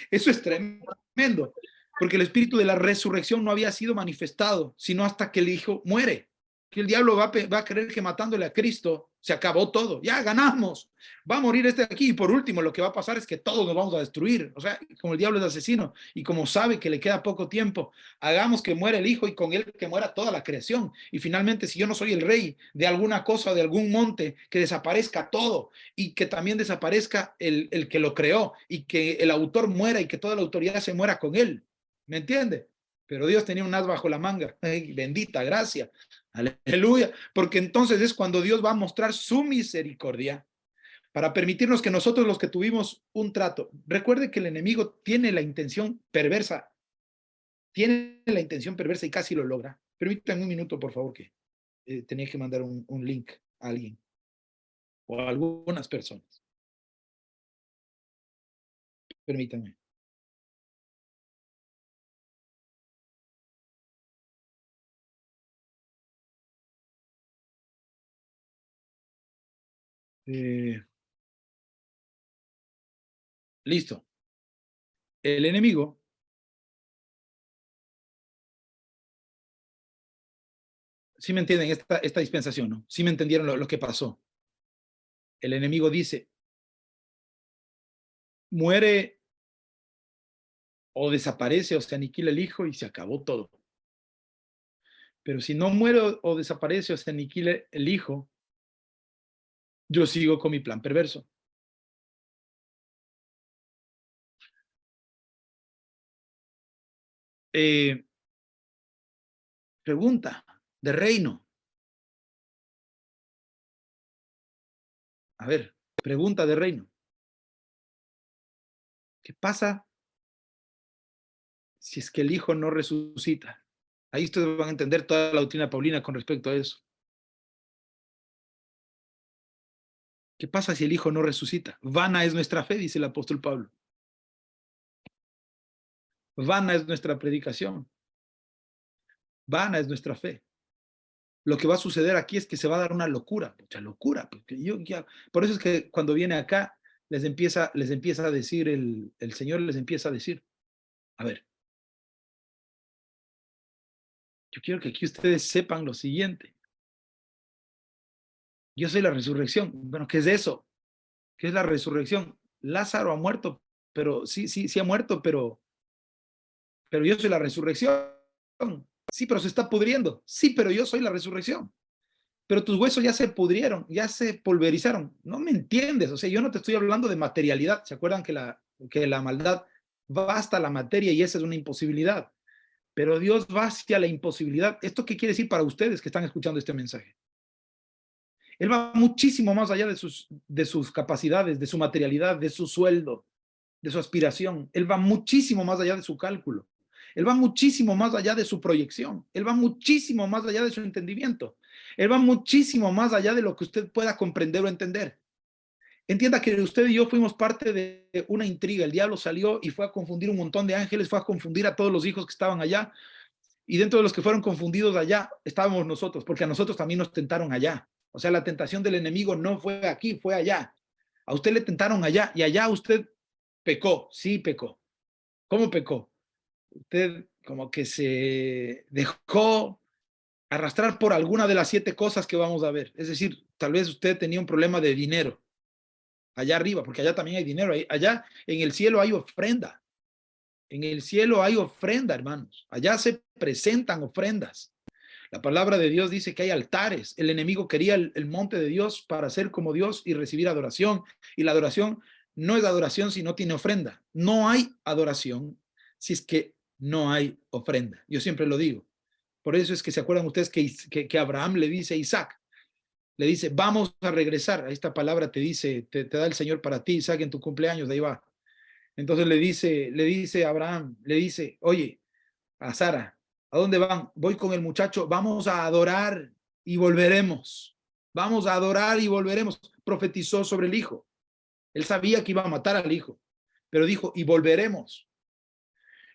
Eso es tremendo, porque el espíritu de la resurrección no había sido manifestado, sino hasta que el Hijo muere. Que el diablo va a creer que matándole a Cristo se acabó todo. Ya ganamos. Va a morir este aquí. Y por último, lo que va a pasar es que todos nos vamos a destruir. O sea, como el diablo es asesino y como sabe que le queda poco tiempo, hagamos que muera el Hijo y con él que muera toda la creación. Y finalmente, si yo no soy el rey de alguna cosa, de algún monte, que desaparezca todo y que también desaparezca el que lo creó y que el autor muera y que toda la autoridad se muera con él. ¿Me entiende? Pero Dios tenía un as bajo la manga. Ay, bendita gracia. Aleluya. Porque entonces es cuando Dios va a mostrar su misericordia para permitirnos que nosotros, los que tuvimos un trato, recuerde que el enemigo tiene la intención perversa. Tiene la intención perversa y casi lo logra. Permítanme un minuto, por favor, que tenía que mandar un link a alguien o a algunas personas. Permítanme. Listo. El enemigo sí me entienden esta dispensación, ¿no? Sí me entendieron lo que pasó. El enemigo dice, muere o desaparece o se aniquila el Hijo y se acabó todo. Pero si no muere o desaparece o se aniquila el Hijo, yo sigo con mi plan perverso. Pregunta de reino. A ver, pregunta de reino. ¿Qué pasa si es que el Hijo no resucita? Ahí ustedes van a entender toda la doctrina paulina con respecto a eso. ¿Qué pasa si el Hijo no resucita? Vana es nuestra fe, dice el apóstol Pablo. Vana es nuestra predicación. Vana es nuestra fe. Lo que va a suceder aquí es que se va a dar una locura, mucha locura. Porque por eso es que cuando viene acá, les empieza a decir, el Señor les empieza a decir, a ver, yo quiero que aquí ustedes sepan lo siguiente. Yo soy la resurrección. Bueno, ¿qué es eso? ¿Qué es la resurrección? Lázaro ha muerto, pero sí ha muerto, pero yo soy la resurrección. Sí, pero se está pudriendo. Sí, pero yo soy la resurrección. Pero tus huesos ya se pudrieron, ya se pulverizaron. No me entiendes. O sea, yo no te estoy hablando de materialidad. ¿Se acuerdan que la maldad va hasta la materia y esa es una imposibilidad? Pero Dios va hacia la imposibilidad. ¿Esto qué quiere decir para ustedes que están escuchando este mensaje? Él va muchísimo más allá de sus capacidades, de su materialidad, de su sueldo, de su aspiración. Él va muchísimo más allá de su cálculo. Él va muchísimo más allá de su proyección. Él va muchísimo más allá de su entendimiento. Él va muchísimo más allá de lo que usted pueda comprender o entender. Entienda que usted y yo fuimos parte de una intriga. El diablo salió y fue a confundir un montón de ángeles, fue a confundir a todos los hijos que estaban allá. Y dentro de los que fueron confundidos allá estábamos nosotros, porque a nosotros también nos tentaron allá. O sea, la tentación del enemigo no fue aquí, fue allá. A usted le tentaron allá y allá usted pecó, sí pecó. ¿Cómo pecó? Usted como que se dejó arrastrar por alguna de las 7 cosas que vamos a ver. Es decir, tal vez usted tenía un problema de dinero allá arriba, porque allá también hay dinero. Allá en el cielo hay ofrenda. En el cielo hay ofrenda, hermanos. Allá se presentan ofrendas. La palabra de Dios dice que hay altares. El enemigo quería el monte de Dios para ser como Dios y recibir adoración. Y la adoración no es adoración si no tiene ofrenda. No hay adoración si es que no hay ofrenda. Yo siempre lo digo. Por eso es que se acuerdan ustedes que Abraham le dice a Isaac, le dice, vamos a regresar. Esta palabra te dice, te da el Señor para ti, Isaac, en tu cumpleaños, de ahí va. Entonces le dice a Abraham, le dice, oye, a Sara, ¿a dónde van? Voy con el muchacho, vamos a adorar y volveremos. Vamos a adorar y volveremos. Profetizó sobre el hijo. Él sabía que iba a matar al hijo, pero dijo, y volveremos.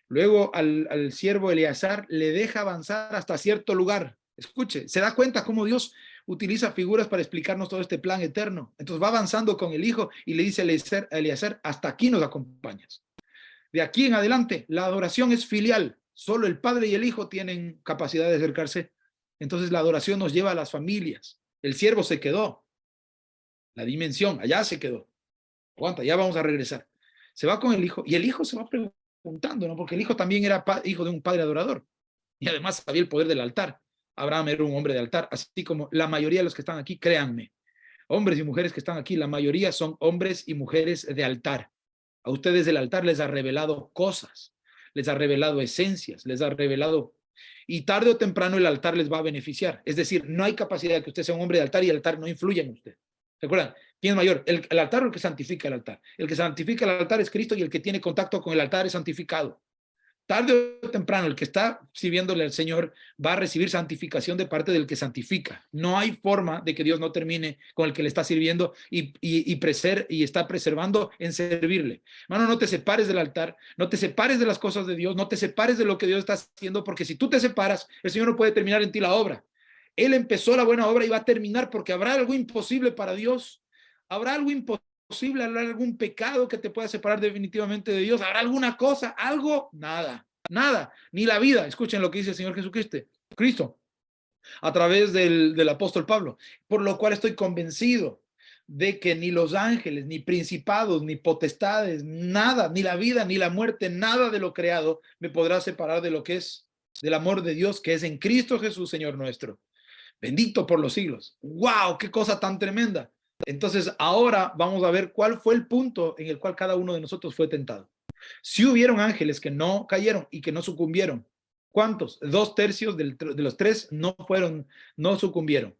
Luego al siervo Eleazar le deja avanzar hasta cierto lugar. Escuche, se da cuenta cómo Dios utiliza figuras para explicarnos todo este plan eterno. Entonces va avanzando con el hijo y le dice a Eleazar, hasta aquí nos acompañas. De aquí en adelante, la adoración es filial. Solo el padre y el hijo tienen capacidad de acercarse. Entonces la adoración nos lleva a las familias. El siervo se quedó. La dimensión, allá se quedó. Aguanta, ya vamos a regresar. Se va con el hijo y el hijo se va preguntando, ¿no? Porque el hijo también era hijo de un padre adorador y además sabía el poder del altar. Abraham era un hombre de altar, así como la mayoría de los que están aquí, créanme, hombres y mujeres que están aquí, la mayoría son hombres y mujeres de altar. A ustedes el altar les ha revelado cosas, les ha revelado esencias, les ha revelado, y tarde o temprano el altar les va a beneficiar. Es decir, no hay capacidad de que usted sea un hombre de altar y el altar no influya en usted. ¿Recuerdan? ¿Quién es mayor? ¿El altar o el que santifica el altar? El que santifica el altar es Cristo y el que tiene contacto con el altar es santificado. Tarde o temprano, el que está sirviéndole al Señor va a recibir santificación de parte del que santifica. No hay forma de que Dios no termine con el que le está sirviendo y está preservando en servirle. Hermano, no te separes del altar, no te separes de las cosas de Dios, no te separes de lo que Dios está haciendo, porque si tú te separas, el Señor no puede terminar en ti la obra. Él empezó la buena obra y va a terminar, porque habrá algo imposible para Dios. Habrá algo imposible, habrá algún pecado que te pueda separar definitivamente de Dios. ¿Habrá alguna cosa? ¿Algo? Nada, nada, ni la vida. Escuchen lo que dice el Señor Jesucristo a través del apóstol Pablo, por lo cual estoy convencido de que ni los ángeles, ni principados, ni potestades, nada, ni la vida, ni la muerte, nada de lo creado me podrá separar de lo que es, del amor de Dios que es en Cristo Jesús, Señor nuestro. Bendito por los siglos. ¡Wow! ¡Qué cosa tan tremenda! Entonces, ahora vamos a ver cuál fue el punto en el cual cada uno de nosotros fue tentado. Si hubieron ángeles que no cayeron y que no sucumbieron, ¿cuántos? 2/3 de los 3 no sucumbieron.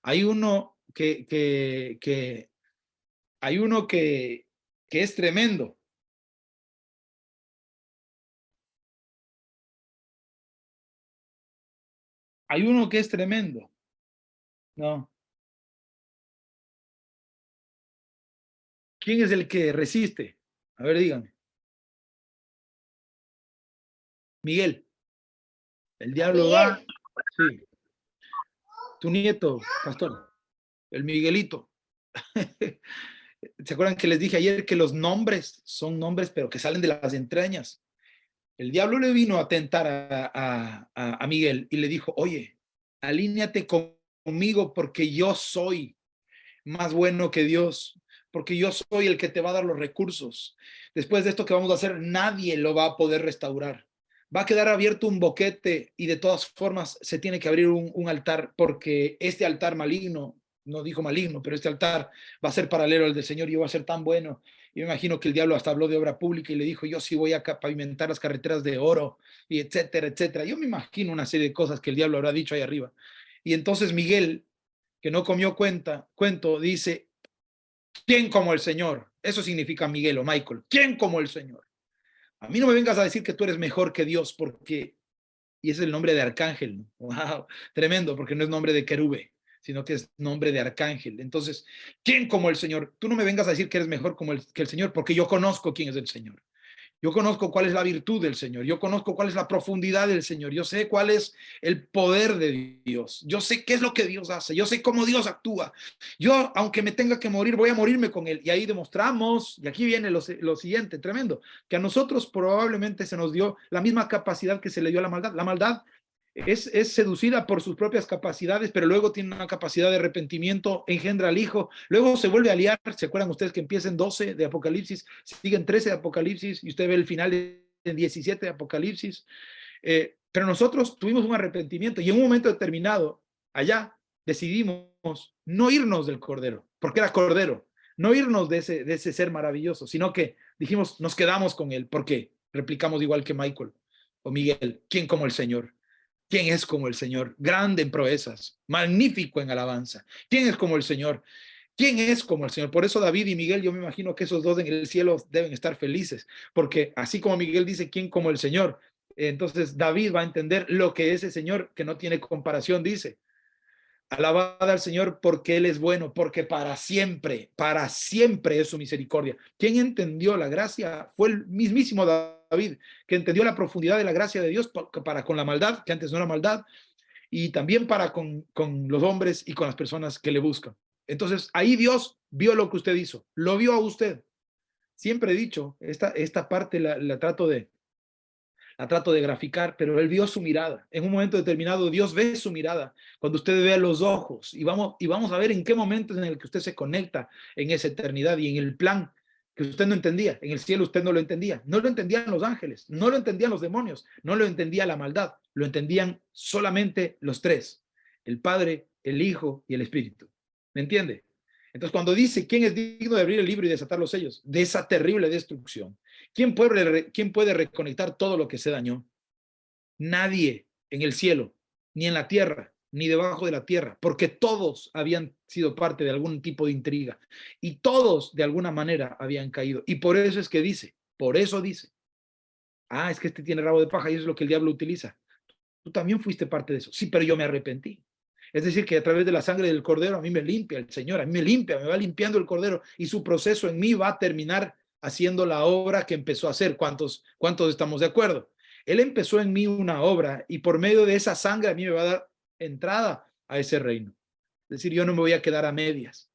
Hay uno hay uno que es tremendo. Hay uno que es tremendo. No. ¿Quién es el que resiste? A ver, díganme. Miguel. El diablo Miguel. va. Sí. Tu nieto, pastor. El Miguelito. ¿Se acuerdan que les dije ayer que los nombres son nombres, pero que salen de las entrañas? El diablo le vino a tentar a Miguel y le dijo, oye, alíñate conmigo porque yo soy más bueno que Dios, porque yo soy el que te va a dar los recursos. Después de esto que vamos a hacer, nadie lo va a poder restaurar. Va a quedar abierto un boquete y de todas formas se tiene que abrir un altar, porque este altar maligno, no dijo maligno, pero este altar va a ser paralelo al del Señor y va a ser tan bueno. Yo me imagino que el diablo hasta habló de obra pública y le dijo, yo sí voy a pavimentar las carreteras de oro, y etcétera, etcétera. Yo me imagino una serie de cosas que el diablo habrá dicho ahí arriba. Y entonces Miguel, que no comió cuento, dice, ¿quién como el Señor? Eso significa Miguel o Michael. ¿Quién como el Señor? A mí no me vengas a decir que tú eres mejor que Dios, porque, y ese es el nombre de arcángel. Wow, tremendo, porque no es nombre de querube, sino que es nombre de arcángel. Entonces, ¿quién como el Señor? Tú no me vengas a decir que eres mejor que el Señor, porque yo conozco quién es el Señor. Yo conozco cuál es la virtud del Señor. Yo conozco cuál es la profundidad del Señor. Yo sé cuál es el poder de Dios. Yo sé qué es lo que Dios hace. Yo sé cómo Dios actúa. Yo, aunque me tenga que morir, voy a morirme con Él. Y ahí demostramos, y aquí viene lo siguiente, tremendo, que a nosotros probablemente se nos dio la misma capacidad que se le dio a la maldad. La maldad es seducida por sus propias capacidades, pero luego tiene una capacidad de arrepentimiento, engendra al Hijo, luego se vuelve a liar. ¿Se acuerdan ustedes que empieza en 12 de Apocalipsis, siguen 13 de Apocalipsis y usted ve el final de 17 de Apocalipsis? Pero nosotros tuvimos un arrepentimiento y en un momento determinado, allá, decidimos no irnos del Cordero, porque era Cordero, no irnos de ese ser maravilloso, sino que dijimos, nos quedamos con él, porque replicamos igual que Michael o Miguel, ¿quién como el Señor? ¿Quién es como el Señor? Grande en proezas, magnífico en alabanza. ¿Quién es como el Señor? ¿Quién es como el Señor? Por eso David y Miguel, yo me imagino que esos dos en el cielo deben estar felices, porque así como Miguel dice, ¿quién como el Señor? Entonces David va a entender lo que ese Señor, que no tiene comparación, dice. Alabada al Señor porque Él es bueno, porque para siempre es su misericordia. ¿Quién entendió la gracia? Fue el mismísimo David, que entendió la profundidad de la gracia de Dios para con la maldad, que antes no era maldad, y también para con los hombres y con las personas que le buscan. Entonces, ahí Dios vio lo que usted hizo, lo vio a usted. Siempre he dicho, esta parte la trato de graficar, pero él vio su mirada. En un momento determinado, Dios ve su mirada. Cuando usted ve a los ojos, y vamos a ver en qué momento en el que usted se conecta en esa eternidad y en el plan que usted no entendía. En el cielo usted no lo entendía. No lo entendían los ángeles, no lo entendían los demonios, no lo entendía la maldad. Lo entendían solamente los tres: el Padre, el Hijo y el Espíritu. ¿Me entiende? Entonces, cuando dice, ¿quién es digno de abrir el libro y desatar los sellos de esa terrible destrucción? ¿Quién puede reconectar todo lo que se dañó? Nadie en el cielo, ni en la tierra, ni debajo de la tierra, porque todos habían sido parte de algún tipo de intriga y todos de alguna manera habían caído. Y por eso es que dice, es que este tiene rabo de paja y eso es lo que el diablo utiliza. Tú también fuiste parte de eso. Sí, pero yo me arrepentí. Es decir, que a través de la sangre del Cordero a mí me limpia el Señor, a mí me va limpiando el Cordero y su proceso en mí va a terminar haciendo la obra que empezó a hacer. ¿Cuántos estamos de acuerdo? Él empezó en mí una obra y por medio de esa sangre a mí me va a dar entrada a ese reino. Es decir, yo no me voy a quedar a medias.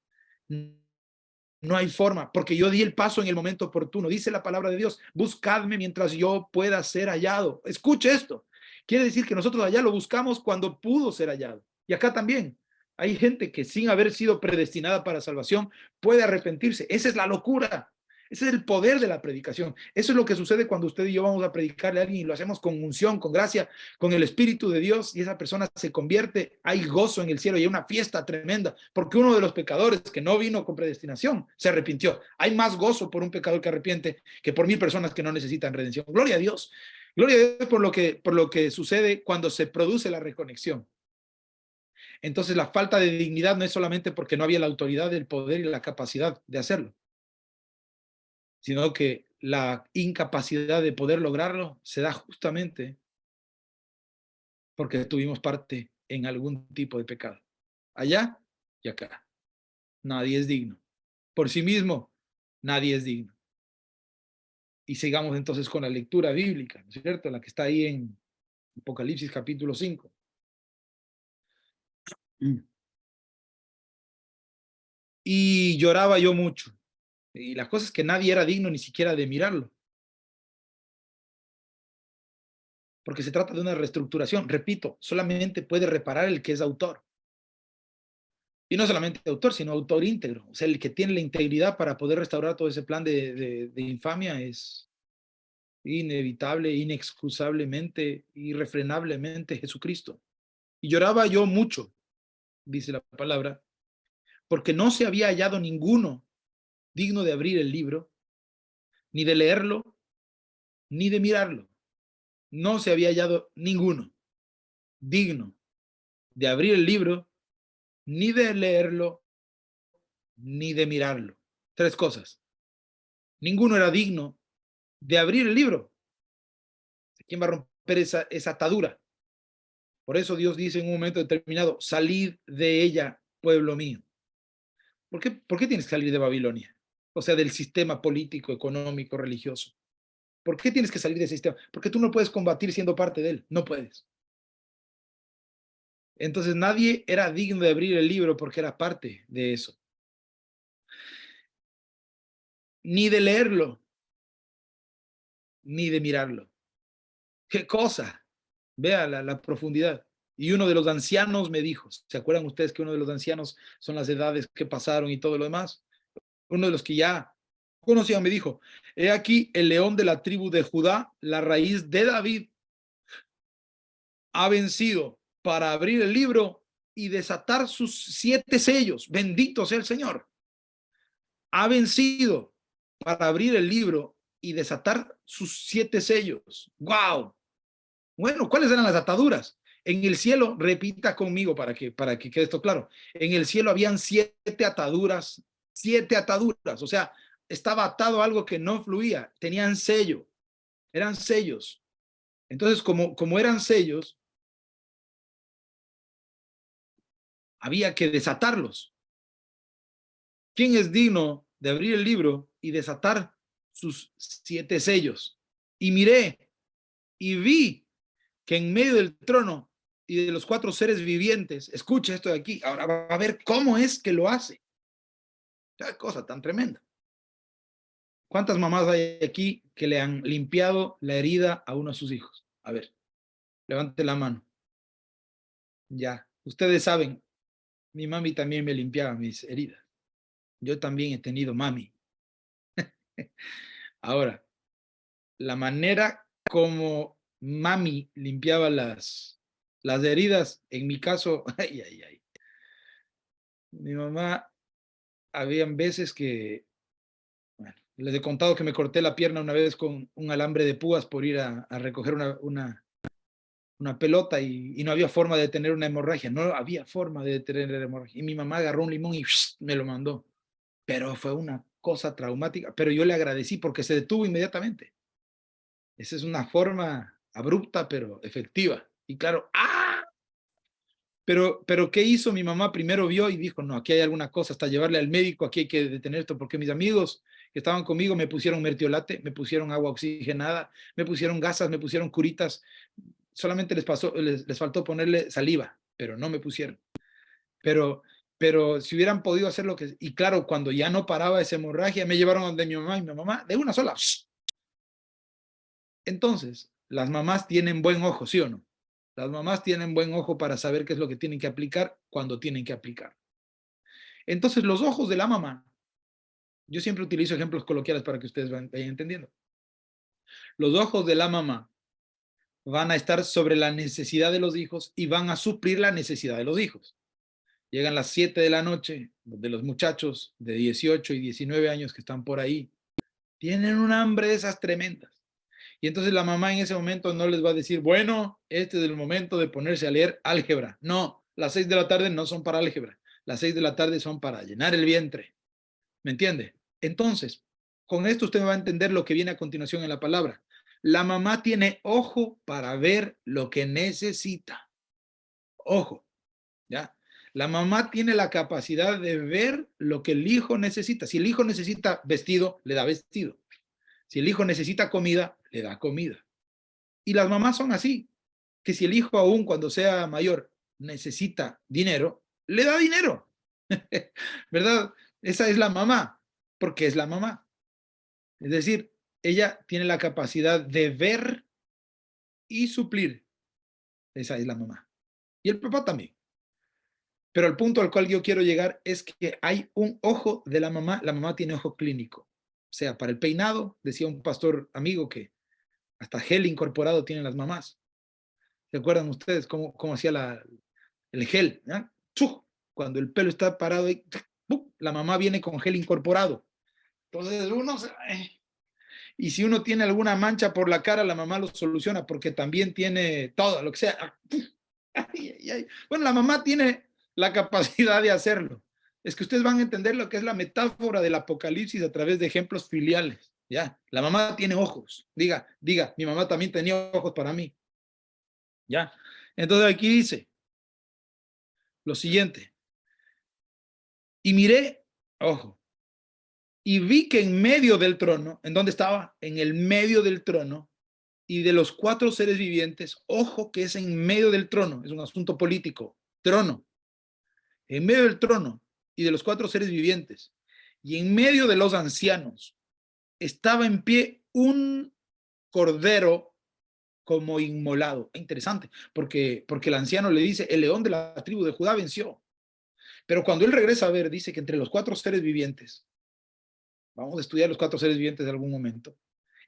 No hay forma, porque yo di el paso en el momento oportuno. Dice la palabra de Dios, buscadme mientras yo pueda ser hallado. Escuche esto. Quiere decir que nosotros allá lo buscamos cuando pudo ser hallado. Y acá también hay gente que sin haber sido predestinada para salvación puede arrepentirse. Esa es la locura. Ese es el poder de la predicación. Eso es lo que sucede cuando usted y yo vamos a predicarle a alguien y lo hacemos con unción, con gracia, con el Espíritu de Dios, y esa persona se convierte. Hay gozo en el cielo y hay una fiesta tremenda, porque uno de los pecadores que no vino con predestinación se arrepintió. Hay más gozo por un pecador que arrepiente que por 1000 personas que no necesitan redención. Gloria a Dios. Gloria a Dios por lo que sucede cuando se produce la reconexión. Entonces la falta de dignidad no es solamente porque no había la autoridad, el poder y la capacidad de hacerlo, sino que la incapacidad de poder lograrlo se da justamente porque tuvimos parte en algún tipo de pecado. Allá y acá. Nadie es digno. Por sí mismo, nadie es digno. Y sigamos entonces con la lectura bíblica, ¿no es cierto? La que está ahí en Apocalipsis capítulo 5. Y lloraba yo mucho. Y la cosa es que nadie era digno ni siquiera de mirarlo. Porque se trata de una reestructuración. Repito, solamente puede reparar el que es autor. Y no solamente autor, sino autor íntegro. O sea, el que tiene la integridad para poder restaurar todo ese plan de infamia es inevitable, inexcusablemente, irrefrenablemente Jesucristo. Y lloraba yo mucho, dice la palabra, porque no se había hallado ninguno digno de abrir el libro, ni de leerlo, ni de mirarlo. No se había hallado ninguno digno de abrir el libro, ni de leerlo, ni de mirarlo. 3 cosas. Ninguno era digno de abrir el libro. ¿Quién va a romper esa atadura? Por eso Dios dice en un momento determinado, salid de ella, pueblo mío. ¿Por qué tienes que salir de Babilonia? O sea, del sistema político, económico, religioso. ¿Por qué tienes que salir de ese sistema? Porque tú no puedes combatir siendo parte de él. No puedes. Entonces nadie era digno de abrir el libro porque era parte de eso. Ni de leerlo, ni de mirarlo. ¿Qué cosa? Vea la profundidad. Y uno de los ancianos me dijo, ¿se acuerdan ustedes que uno de los ancianos son las edades que pasaron y todo lo demás? Uno de los que ya conocían me dijo, he aquí el león de la tribu de Judá, la raíz de David, ha vencido para abrir el libro y desatar sus 7 sellos. Bendito sea el Señor. Ha vencido para abrir el libro y desatar sus 7 sellos. ¡Wow! Bueno, ¿cuáles eran las ataduras? En el cielo, repita conmigo para que quede esto claro. En el cielo habían 7 ataduras, 7 ataduras. O sea, estaba atado a algo que no fluía. Tenían sello. Eran sellos. Entonces, como eran sellos, había que desatarlos. ¿Quién es digno de abrir el libro y desatar sus 7 sellos? Y miré y vi que en medio del trono y de los 4 seres vivientes, escucha esto de aquí, ahora va a ver cómo es que lo hace. Qué cosa tan tremenda. ¿Cuántas mamás hay aquí que le han limpiado la herida a uno de sus hijos? A ver, levante la mano. Ya, ustedes saben, mi mami también me limpiaba mis heridas. Yo también he tenido mami. Ahora, la manera como mami limpiaba las heridas, en mi caso, ay. Mi mamá, habían veces que, bueno, les he contado que me corté la pierna una vez con un alambre de púas por ir a recoger una pelota y no había forma de detener una hemorragia, no había forma de detener la hemorragia. Y mi mamá agarró un limón y me lo mandó. Pero fue una cosa traumática, pero yo le agradecí porque se detuvo inmediatamente. Esa es una forma abrupta, pero efectiva. Y claro, Pero ¿qué hizo mi mamá? Primero vio y dijo, no, aquí hay alguna cosa, hasta llevarle al médico, aquí hay que detener esto, porque mis amigos que estaban conmigo me pusieron mertiolate, me pusieron agua oxigenada, me pusieron gasas, me pusieron curitas, solamente les faltó ponerle saliva, pero no me pusieron. Pero si hubieran podido hacer lo que... Y claro, cuando ya no paraba esa hemorragia, me llevaron donde mi mamá y mi mamá, de una sola. Entonces, las mamás tienen buen ojo, ¿sí o no? Las mamás tienen buen ojo para saber qué es lo que tienen que aplicar cuando tienen que aplicar. Entonces, los ojos de la mamá, yo siempre utilizo ejemplos coloquiales para que ustedes vayan entendiendo. Los ojos de la mamá van a estar sobre la necesidad de los hijos y van a suplir la necesidad de los hijos. Llegan las 7 de la noche, de los muchachos de 18 y 19 años que están por ahí, tienen un hambre de esas tremendas. Y entonces la mamá en ese momento no les va a decir, bueno, este es el momento de ponerse a leer álgebra. No, las 6 de la tarde no son para álgebra. Las 6 de la tarde son para llenar el vientre. ¿Me entiende? Entonces, con esto usted va a entender lo que viene a continuación en la palabra. La mamá tiene ojo para ver lo que necesita. Ojo, ¿ya? La mamá tiene la capacidad de ver lo que el hijo necesita. Si el hijo necesita vestido, le da vestido. Si el hijo necesita comida, le da comida. Y las mamás son así, que si el hijo aún cuando sea mayor necesita dinero, le da dinero. ¿Verdad? Esa es la mamá, porque es la mamá. Es decir, ella tiene la capacidad de ver y suplir. Esa es la mamá. Y el papá también. Pero el punto al cual yo quiero llegar es que hay un ojo de la mamá tiene ojo clínico. O sea, para el peinado, decía un pastor amigo que hasta gel incorporado tienen las mamás. ¿Se acuerdan ustedes cómo hacía el gel? ¿Ya? Cuando el pelo está parado, la mamá viene con gel incorporado. Entonces y si uno tiene alguna mancha por la cara, la mamá lo soluciona porque también tiene todo, lo que sea. Bueno, la mamá tiene la capacidad de hacerlo. Es que ustedes van a entender lo que es la metáfora del Apocalipsis a través de ejemplos filiales. Ya, la mamá tiene ojos. Diga, mi mamá también tenía ojos para mí. Ya, entonces aquí dice lo siguiente. Y miré, ojo, y vi que en medio del trono, ¿en dónde estaba? En el medio del trono, y de los 4 seres vivientes, ojo que es en medio del trono, es un asunto político, trono. En medio del trono y de los 4 seres vivientes, y en medio de los ancianos, estaba en pie un cordero como inmolado. Interesante, porque el anciano le dice, el león de la tribu de Judá venció. Pero cuando él regresa a ver, dice que entre los 4 seres vivientes, vamos a estudiar los 4 seres vivientes en algún momento,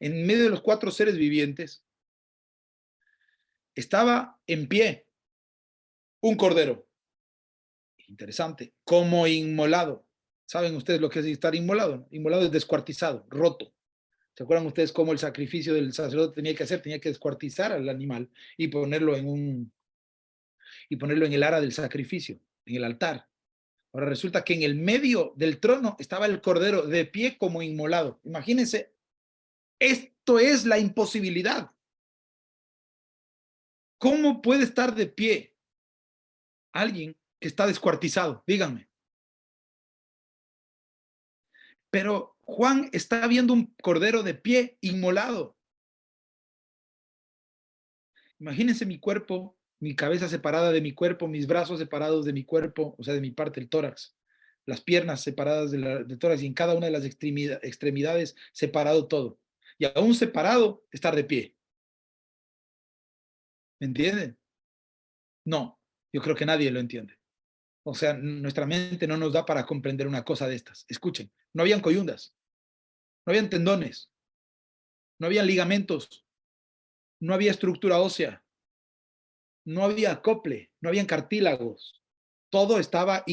en medio de los 4 seres vivientes, estaba en pie un cordero. Interesante, como inmolado. ¿Saben ustedes lo que es estar inmolado? Inmolado es descuartizado, roto. ¿Se acuerdan ustedes cómo el sacrificio del sacerdote tenía que hacer? Tenía que descuartizar al animal y ponerlo en el ara del sacrificio, en el altar. Ahora resulta que en el medio del trono estaba el cordero de pie como inmolado. Imagínense, esto es la imposibilidad. ¿Cómo puede estar de pie alguien que está descuartizado? Díganme. Pero Juan está viendo un cordero de pie inmolado. Imagínense mi cuerpo, mi cabeza separada de mi cuerpo, mis brazos separados de mi cuerpo, o sea, de mi parte, el tórax, las piernas separadas del tórax y en cada una de las extremidades separado todo. Y aún separado, estar de pie. ¿Me entienden? No, yo creo que nadie lo entiende. O sea, nuestra mente no nos da para comprender una cosa de estas. Escuchen, no habían coyundas, no habían tendones, no habían ligamentos, no había estructura ósea, no había acople, no habían cartílagos. Todo estaba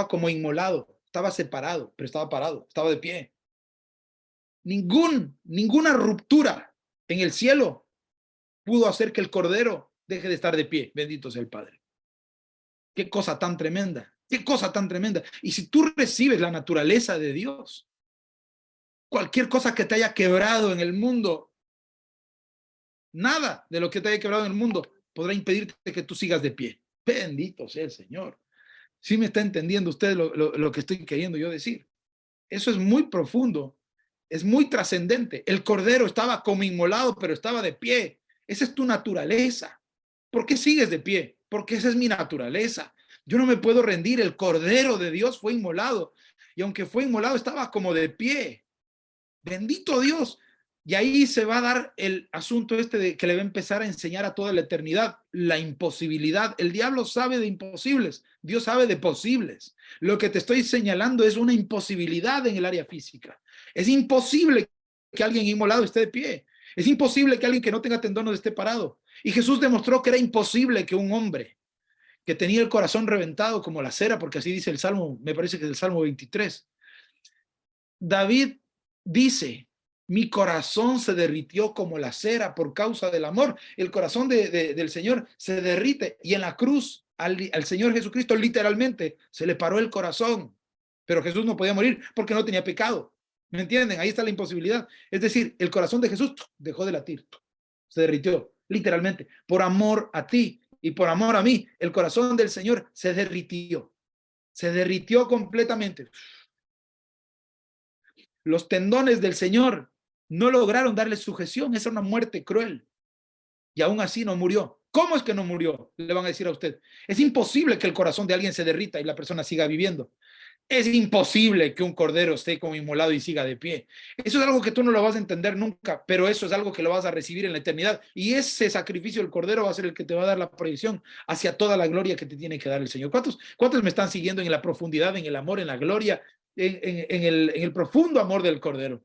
como inmolado, estaba separado, pero estaba parado, estaba de pie. Ninguna ruptura en el cielo pudo hacer que el cordero deje de estar de pie. Bendito sea el Padre. Qué cosa tan tremenda, qué cosa tan tremenda. Y si tú recibes la naturaleza de Dios, cualquier cosa que te haya quebrado en el mundo, nada de lo que te haya quebrado en el mundo podrá impedirte que tú sigas de pie. Bendito sea el Señor. ¿Sí me está entendiendo usted lo que estoy queriendo yo decir? Eso es muy profundo, es muy trascendente. El cordero estaba como inmolado, pero estaba de pie. Esa es tu naturaleza. ¿Por qué sigues de pie? Porque esa es mi naturaleza. Yo no me puedo rendir. El cordero de Dios fue inmolado. Y aunque fue inmolado, estaba como de pie. Bendito Dios. Y ahí se va a dar el asunto este de que le va a empezar a enseñar a toda la eternidad la imposibilidad. El diablo sabe de imposibles, Dios sabe de posibles. Lo que te estoy señalando es una imposibilidad en el área física. Es imposible que alguien inmolado esté de pie. Es imposible que alguien que no tenga tendones esté parado. Y Jesús demostró que era imposible que un hombre que tenía el corazón reventado como la cera, porque así dice el Salmo, me parece que es el Salmo 23. David dice: mi corazón se derritió como la cera por causa del amor. El corazón del Señor se derrite. Y en la cruz, al Señor Jesucristo literalmente se le paró el corazón. Pero Jesús no podía morir porque no tenía pecado. ¿Me entienden? Ahí está la imposibilidad. Es decir, el corazón de Jesús dejó de latir. Se derritió, literalmente. Por amor a ti y por amor a mí, el corazón del Señor se derritió. Se derritió completamente. Los tendones del Señor no lograron darle sujeción. Esa es una muerte cruel. Y aún así no murió. ¿Cómo es que no murió? Le van a decir a usted. Es imposible que el corazón de alguien se derrita y la persona siga viviendo. Es imposible que un cordero esté como inmolado y siga de pie. Eso es algo que tú no lo vas a entender nunca, pero eso es algo que lo vas a recibir en la eternidad. Y ese sacrificio del cordero va a ser el que te va a dar la proyección hacia toda la gloria que te tiene que dar el Señor. ¿Cuántos me están siguiendo en la profundidad, en el amor, en la gloria, en el profundo amor del cordero?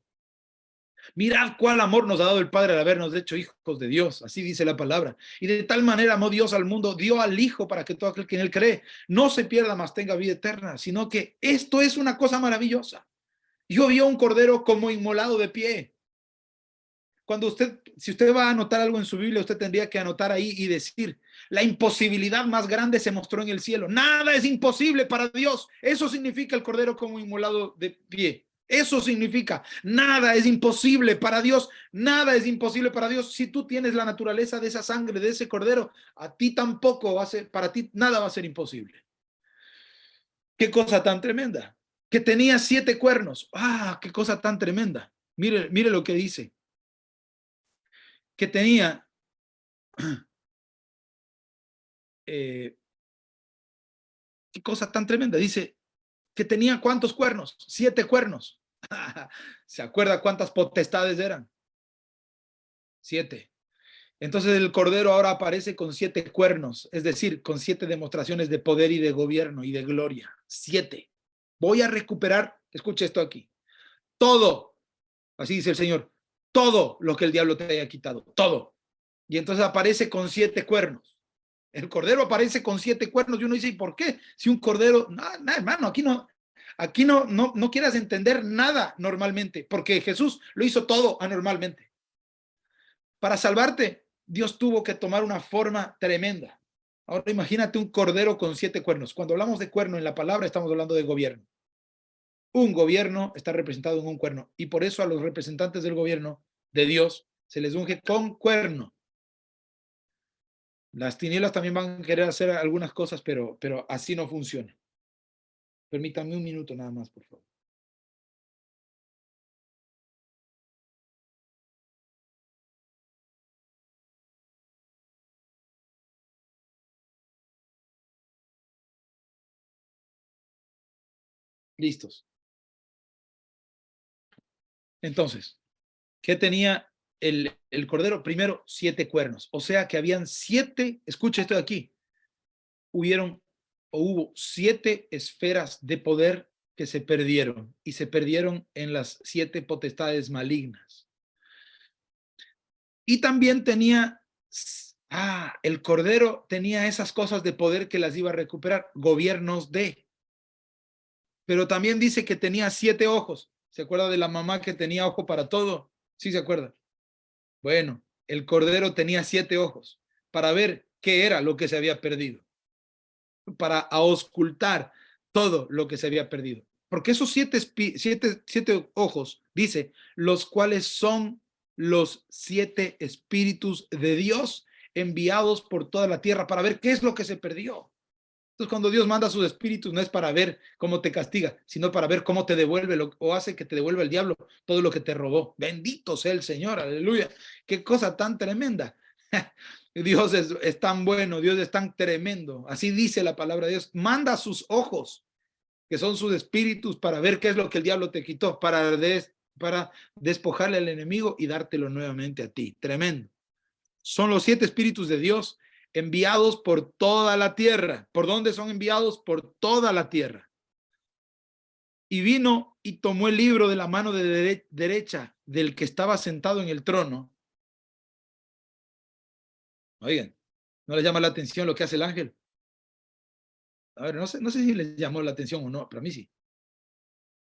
Mirad cuál amor nos ha dado el Padre al habernos hecho hijos de Dios, así dice la palabra. Y de tal manera amó Dios al mundo, dio al Hijo para que todo aquel que en él cree no se pierda, mas tenga vida eterna, sino que esto es una cosa maravillosa. Yo vi a un cordero como inmolado de pie. Si usted va a anotar algo en su Biblia, usted tendría que anotar ahí y decir: la imposibilidad más grande se mostró en el cielo. Nada es imposible para Dios. Eso significa el cordero como inmolado de pie. Eso significa, nada es imposible para Dios, nada es imposible para Dios. Si tú tienes la naturaleza de esa sangre, de ese cordero, a ti tampoco va a ser, para ti nada va a ser imposible. Qué cosa tan tremenda, que tenía 7 cuernos. Qué cosa tan tremenda. Mire lo que dice, que tenía qué cosa tan tremenda, dice que tenía ¿cuántos cuernos? 7 cuernos. ¿Se acuerda cuántas potestades eran? 7. Entonces el Cordero ahora aparece con 7 cuernos, es decir, con 7 demostraciones de poder y de gobierno y de gloria. 7. Voy a recuperar, escucha esto aquí, todo, así dice el Señor, todo lo que el diablo te haya quitado, todo. Y entonces aparece con 7 cuernos. El Cordero aparece con 7 cuernos y uno dice, ¿y por qué? Si un Cordero, no, hermano, aquí no quieras entender nada normalmente, porque Jesús lo hizo todo anormalmente. Para salvarte, Dios tuvo que tomar una forma tremenda. Ahora imagínate un Cordero con 7 cuernos. Cuando hablamos de cuerno en la palabra, estamos hablando de gobierno. Un gobierno está representado en un cuerno y por eso a los representantes del gobierno de Dios se les unge con cuerno. Las tinieblas también van a querer hacer algunas cosas, pero así no funciona. Permítanme un minuto nada más, por favor. Listos. Entonces, ¿qué tenía el Cordero? Primero, 7 cuernos. O sea que habían 7, escucha esto de aquí, hubo 7 esferas de poder que se perdieron y se perdieron en las 7 potestades malignas. Y también tenía, el Cordero tenía esas cosas de poder que las iba a recuperar, gobiernos de. Pero también dice que tenía 7 ojos. ¿Se acuerda de la mamá que tenía ojo para todo? ¿Sí se acuerda? Bueno, el Cordero tenía 7 ojos para ver qué era lo que se había perdido, para auscultar todo lo que se había perdido. Porque esos 7 ojos, dice, los cuales son los 7 espíritus de Dios enviados por toda la tierra para ver qué es lo que se perdió. Entonces, cuando Dios manda sus espíritus, no es para ver cómo te castiga, sino para ver cómo te devuelve o hace que te devuelva el diablo todo lo que te robó. Bendito sea el Señor, aleluya. Qué cosa tan tremenda. Dios es tan bueno, Dios es tan tremendo. Así dice la palabra de Dios. Manda sus ojos, que son sus espíritus, para ver qué es lo que el diablo te quitó, para despojarle al enemigo y dártelo nuevamente a ti. Tremendo. Son los 7 espíritus de Dios enviados por toda la tierra. ¿Por dónde son enviados? Por toda la tierra. Y vino y tomó el libro de la mano de derecha del que estaba sentado en el trono. Oigan, ¿no les llama la atención lo que hace el ángel? A ver, no sé si les llamó la atención o no, pero a mí sí.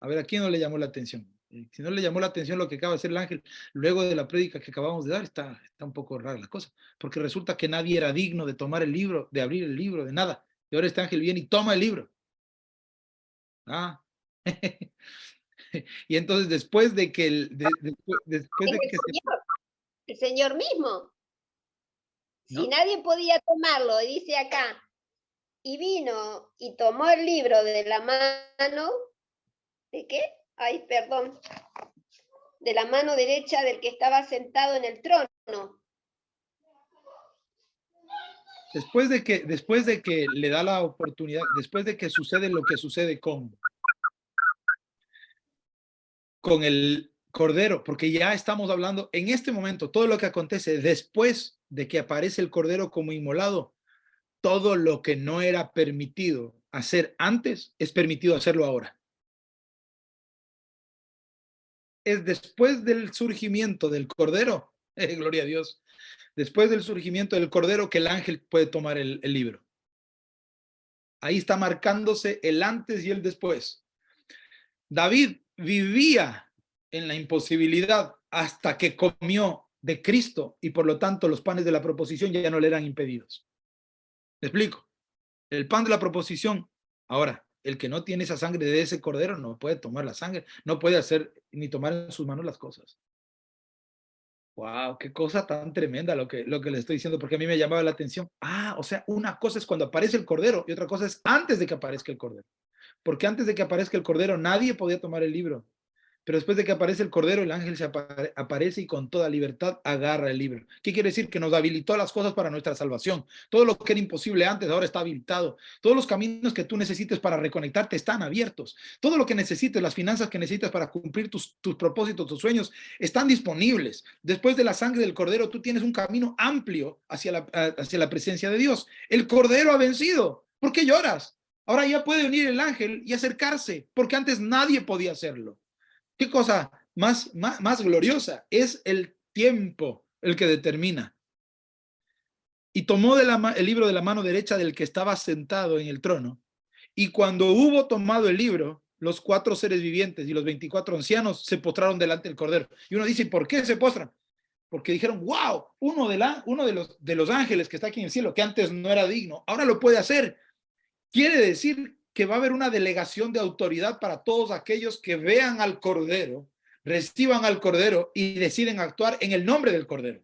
A ver, ¿a quién no le llamó la atención? Si no le llamó la atención lo que acaba de hacer el ángel, luego de la prédica que acabamos de dar, está un poco rara la cosa, porque resulta que nadie era digno de tomar el libro, de abrir el libro, de nada. Y ahora este ángel viene y toma el libro. Y entonces después de que el Señor mismo. ¿no? Si nadie podía tomarlo, dice acá, y vino y tomó el libro de la mano, ¿de qué? Ay, perdón. De la mano derecha del que estaba sentado en el trono. Después de que le da la oportunidad, después de que sucede lo que sucede con el Cordero, porque ya estamos hablando en este momento, todo lo que acontece después de que aparece el Cordero como inmolado, todo lo que no era permitido hacer antes es permitido hacerlo ahora. Es después del surgimiento del Cordero, gloria a Dios, después del surgimiento del Cordero que el ángel puede tomar el libro. Ahí está marcándose el antes y el después. David vivía en la imposibilidad hasta que comió de Cristo y por lo tanto los panes de la proposición ya no le eran impedidos. ¿Me explico? El pan de la proposición. Ahora, el que no tiene esa sangre de ese Cordero no puede tomar la sangre, no puede hacer ni tomar en sus manos las cosas. Wow, qué cosa tan tremenda lo que le estoy diciendo, porque a mí me llamaba la atención. O sea, una cosa es cuando aparece el Cordero y otra cosa es antes de que aparezca el Cordero. Porque antes de que aparezca el Cordero nadie podía tomar el libro. Pero después de que aparece el Cordero, el ángel se aparece y con toda libertad agarra el libro. ¿Qué quiere decir? Que nos habilitó las cosas para nuestra salvación. Todo lo que era imposible antes, ahora está habilitado. Todos los caminos que tú necesites para reconectarte están abiertos. Todo lo que necesites, las finanzas que necesitas para cumplir tus propósitos, tus sueños, están disponibles. Después de la sangre del Cordero, tú tienes un camino amplio hacia la presencia de Dios. El Cordero ha vencido. ¿Por qué lloras? Ahora ya puede venir el ángel y acercarse, porque antes nadie podía hacerlo. ¿Qué cosa más gloriosa? Es el tiempo el que determina. Y tomó el libro de la mano derecha del que estaba sentado en el trono. Y cuando hubo tomado el libro, los 4 seres vivientes y los 24 ancianos se postraron delante del Cordero. Y uno dice, ¿por qué se postran? Porque dijeron, wow, uno de los ángeles que está aquí en el cielo, que antes no era digno, ahora lo puede hacer. Quiere decir que va a haber una delegación de autoridad para todos aquellos que vean al Cordero, reciban al Cordero y deciden actuar en el nombre del Cordero.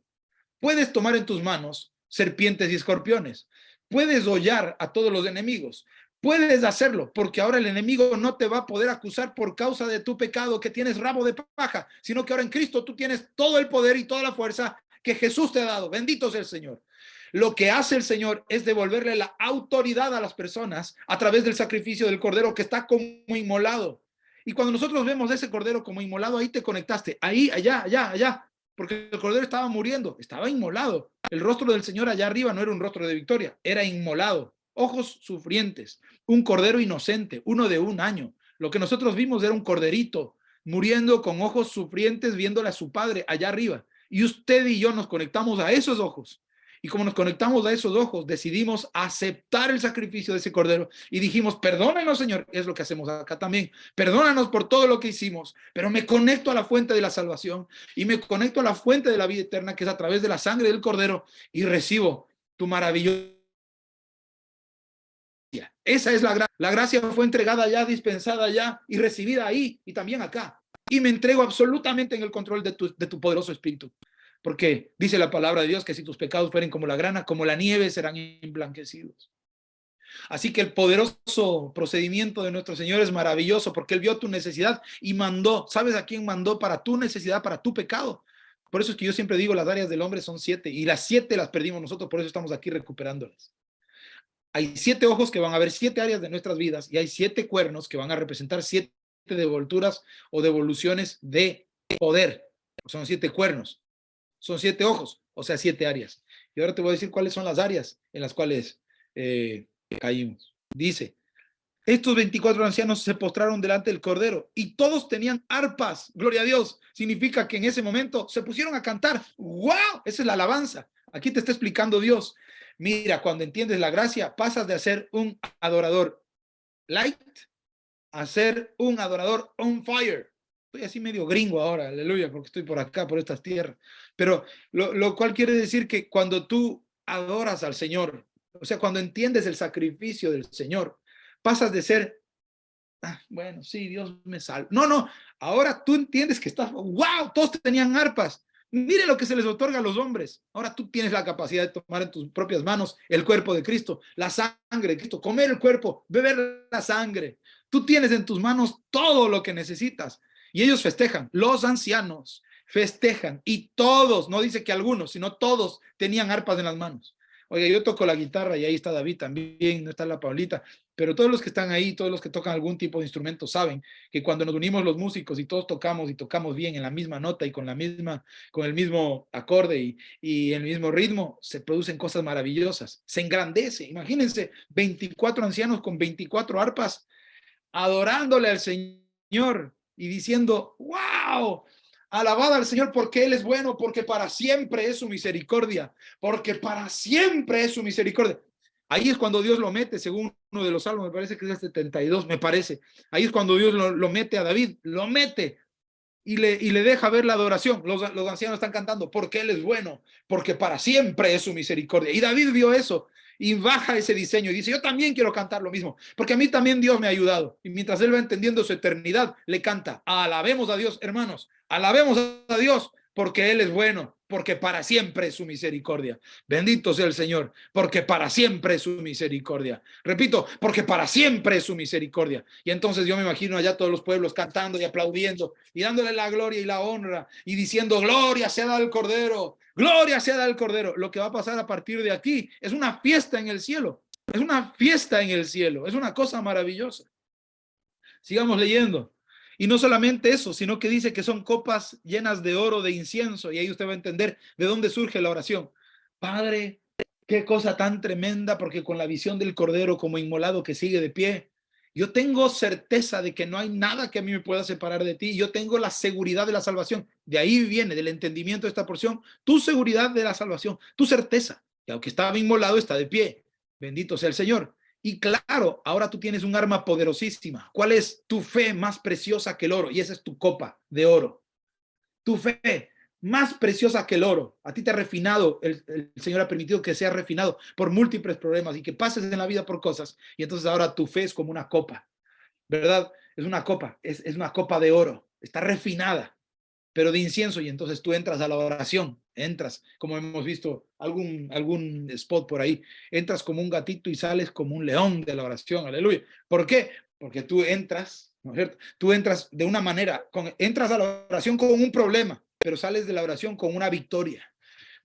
Puedes tomar en tus manos serpientes y escorpiones. Puedes hollar a todos los enemigos. Puedes hacerlo porque ahora el enemigo no te va a poder acusar por causa de tu pecado que tienes rabo de paja, sino que ahora en Cristo tú tienes todo el poder y toda la fuerza que Jesús te ha dado. Bendito sea el Señor. Lo que hace el Señor es devolverle la autoridad a las personas a través del sacrificio del Cordero que está como inmolado. Y cuando nosotros vemos ese Cordero como inmolado, ahí te conectaste, ahí, allá, porque el Cordero estaba muriendo, estaba inmolado. El rostro del Señor allá arriba no era un rostro de victoria, era inmolado. Ojos sufrientes, un Cordero inocente, uno de 1 año. Lo que nosotros vimos era un corderito muriendo con ojos sufrientes viéndole a su padre allá arriba. Y usted y yo nos conectamos a esos ojos. Y como nos conectamos a esos ojos, decidimos aceptar el sacrificio de ese Cordero y dijimos, perdónanos, Señor. Es lo que hacemos acá también. Perdónanos por todo lo que hicimos, pero me conecto a la fuente de la salvación y me conecto a la fuente de la vida eterna, que es a través de la sangre del Cordero, y recibo tu maravilloso. Esa es la gracia. La gracia fue entregada ya, dispensada ya y recibida ahí y también acá. Y me entrego absolutamente en el control de tu poderoso espíritu. Porque dice la palabra de Dios que si tus pecados fueren como la grana, como la nieve, serán emblanquecidos. Así que el poderoso procedimiento de nuestro Señor es maravilloso porque Él vio tu necesidad y mandó. ¿Sabes a quién mandó para tu necesidad, para tu pecado? Por eso es que yo siempre digo, las áreas del hombre son 7 y las 7 las perdimos nosotros, por eso estamos aquí recuperándolas. Hay 7 ojos que van a ver 7 áreas de nuestras vidas y hay 7 cuernos que van a representar 7 devolturas o devoluciones de poder. Son 7 cuernos. Son 7 ojos, o sea, 7 áreas. Y ahora te voy a decir cuáles son las áreas en las cuales caímos. Dice, estos 24 ancianos se postraron delante del Cordero y todos tenían arpas. Gloria a Dios. Significa que en ese momento se pusieron a cantar. ¡Wow! Esa es la alabanza. Aquí te está explicando Dios. Mira, cuando entiendes la gracia, pasas de ser un adorador light a ser un adorador on fire. Estoy así medio gringo ahora, aleluya, porque estoy por acá, por estas tierras. Pero lo cual quiere decir que cuando tú adoras al Señor, o sea, cuando entiendes el sacrificio del Señor, pasas de ser, bueno, sí, Dios me salva. No, ahora tú entiendes que estás, wow, todos tenían arpas. Mire lo que se les otorga a los hombres. Ahora tú tienes la capacidad de tomar en tus propias manos el cuerpo de Cristo, la sangre de Cristo, comer el cuerpo, beber la sangre. Tú tienes en tus manos todo lo que necesitas. Y ellos festejan, los ancianos festejan, y todos, no dice que algunos, sino todos tenían arpas en las manos. Oiga, yo toco la guitarra y ahí está David también, no está la Paulita, pero todos los que están ahí, todos los que tocan algún tipo de instrumento saben que cuando nos unimos los músicos y todos tocamos y tocamos bien en la misma nota y con el mismo acorde y el mismo ritmo, se producen cosas maravillosas, se engrandece. Imagínense 24 ancianos con 24 arpas adorándole al Señor y diciendo, wow, alabad al Señor porque Él es bueno, porque para siempre es su misericordia, porque para siempre es su misericordia. Ahí es cuando Dios lo mete, según uno de los salmos, me parece que es el 72, me parece. Ahí es cuando Dios lo mete a David, lo mete y le deja ver la adoración. Los ancianos están cantando, porque Él es bueno, porque para siempre es su misericordia. Y David vio eso y baja ese diseño y dice, yo también quiero cantar lo mismo, porque a mí también Dios me ha ayudado. Y mientras él va entendiendo su eternidad, le canta, alabemos a Dios, hermanos, alabemos a Dios, porque Él es bueno, porque para siempre es su misericordia. Bendito sea el Señor, porque para siempre es su misericordia. Repito, porque para siempre es su misericordia. Y entonces yo me imagino allá todos los pueblos cantando y aplaudiendo y dándole la gloria y la honra y diciendo, gloria sea al Cordero, gloria sea al Cordero. Lo que va a pasar a partir de aquí es una fiesta en el cielo. Es una fiesta en el cielo. Es una cosa maravillosa. Sigamos leyendo. Y no solamente eso, sino que dice que son copas llenas de oro, de incienso, y ahí usted va a entender de dónde surge la oración. Padre, qué cosa tan tremenda, porque con la visión del Cordero como inmolado que sigue de pie, yo tengo certeza de que no hay nada que a mí me pueda separar de ti. Yo tengo la seguridad de la salvación. De ahí viene, del entendimiento de esta porción, tu seguridad de la salvación, tu certeza, que aunque estaba inmolado, está de pie. Bendito sea el Señor. Y claro, ahora tú tienes un arma poderosísima. ¿Cuál es tu fe más preciosa que el oro? Y esa es tu copa de oro. Tu fe más preciosa que el oro. A ti te ha refinado, el Señor ha permitido que seas refinado por múltiples problemas y que pases en la vida por cosas. Y entonces ahora tu fe es como una copa, ¿verdad? Es una copa, es una copa de oro. Está refinada, pero de incienso, y entonces tú entras a la oración, entras, como hemos visto algún spot por ahí, entras como un gatito y sales como un león de la oración, aleluya. ¿Por qué? Porque tú entras, ¿no es cierto? Tú entras de una manera, entras a la oración con un problema, pero sales de la oración con una victoria.